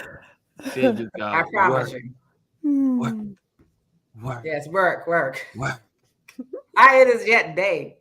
There you go. I promise you. Work. Yes, work. It is yet day.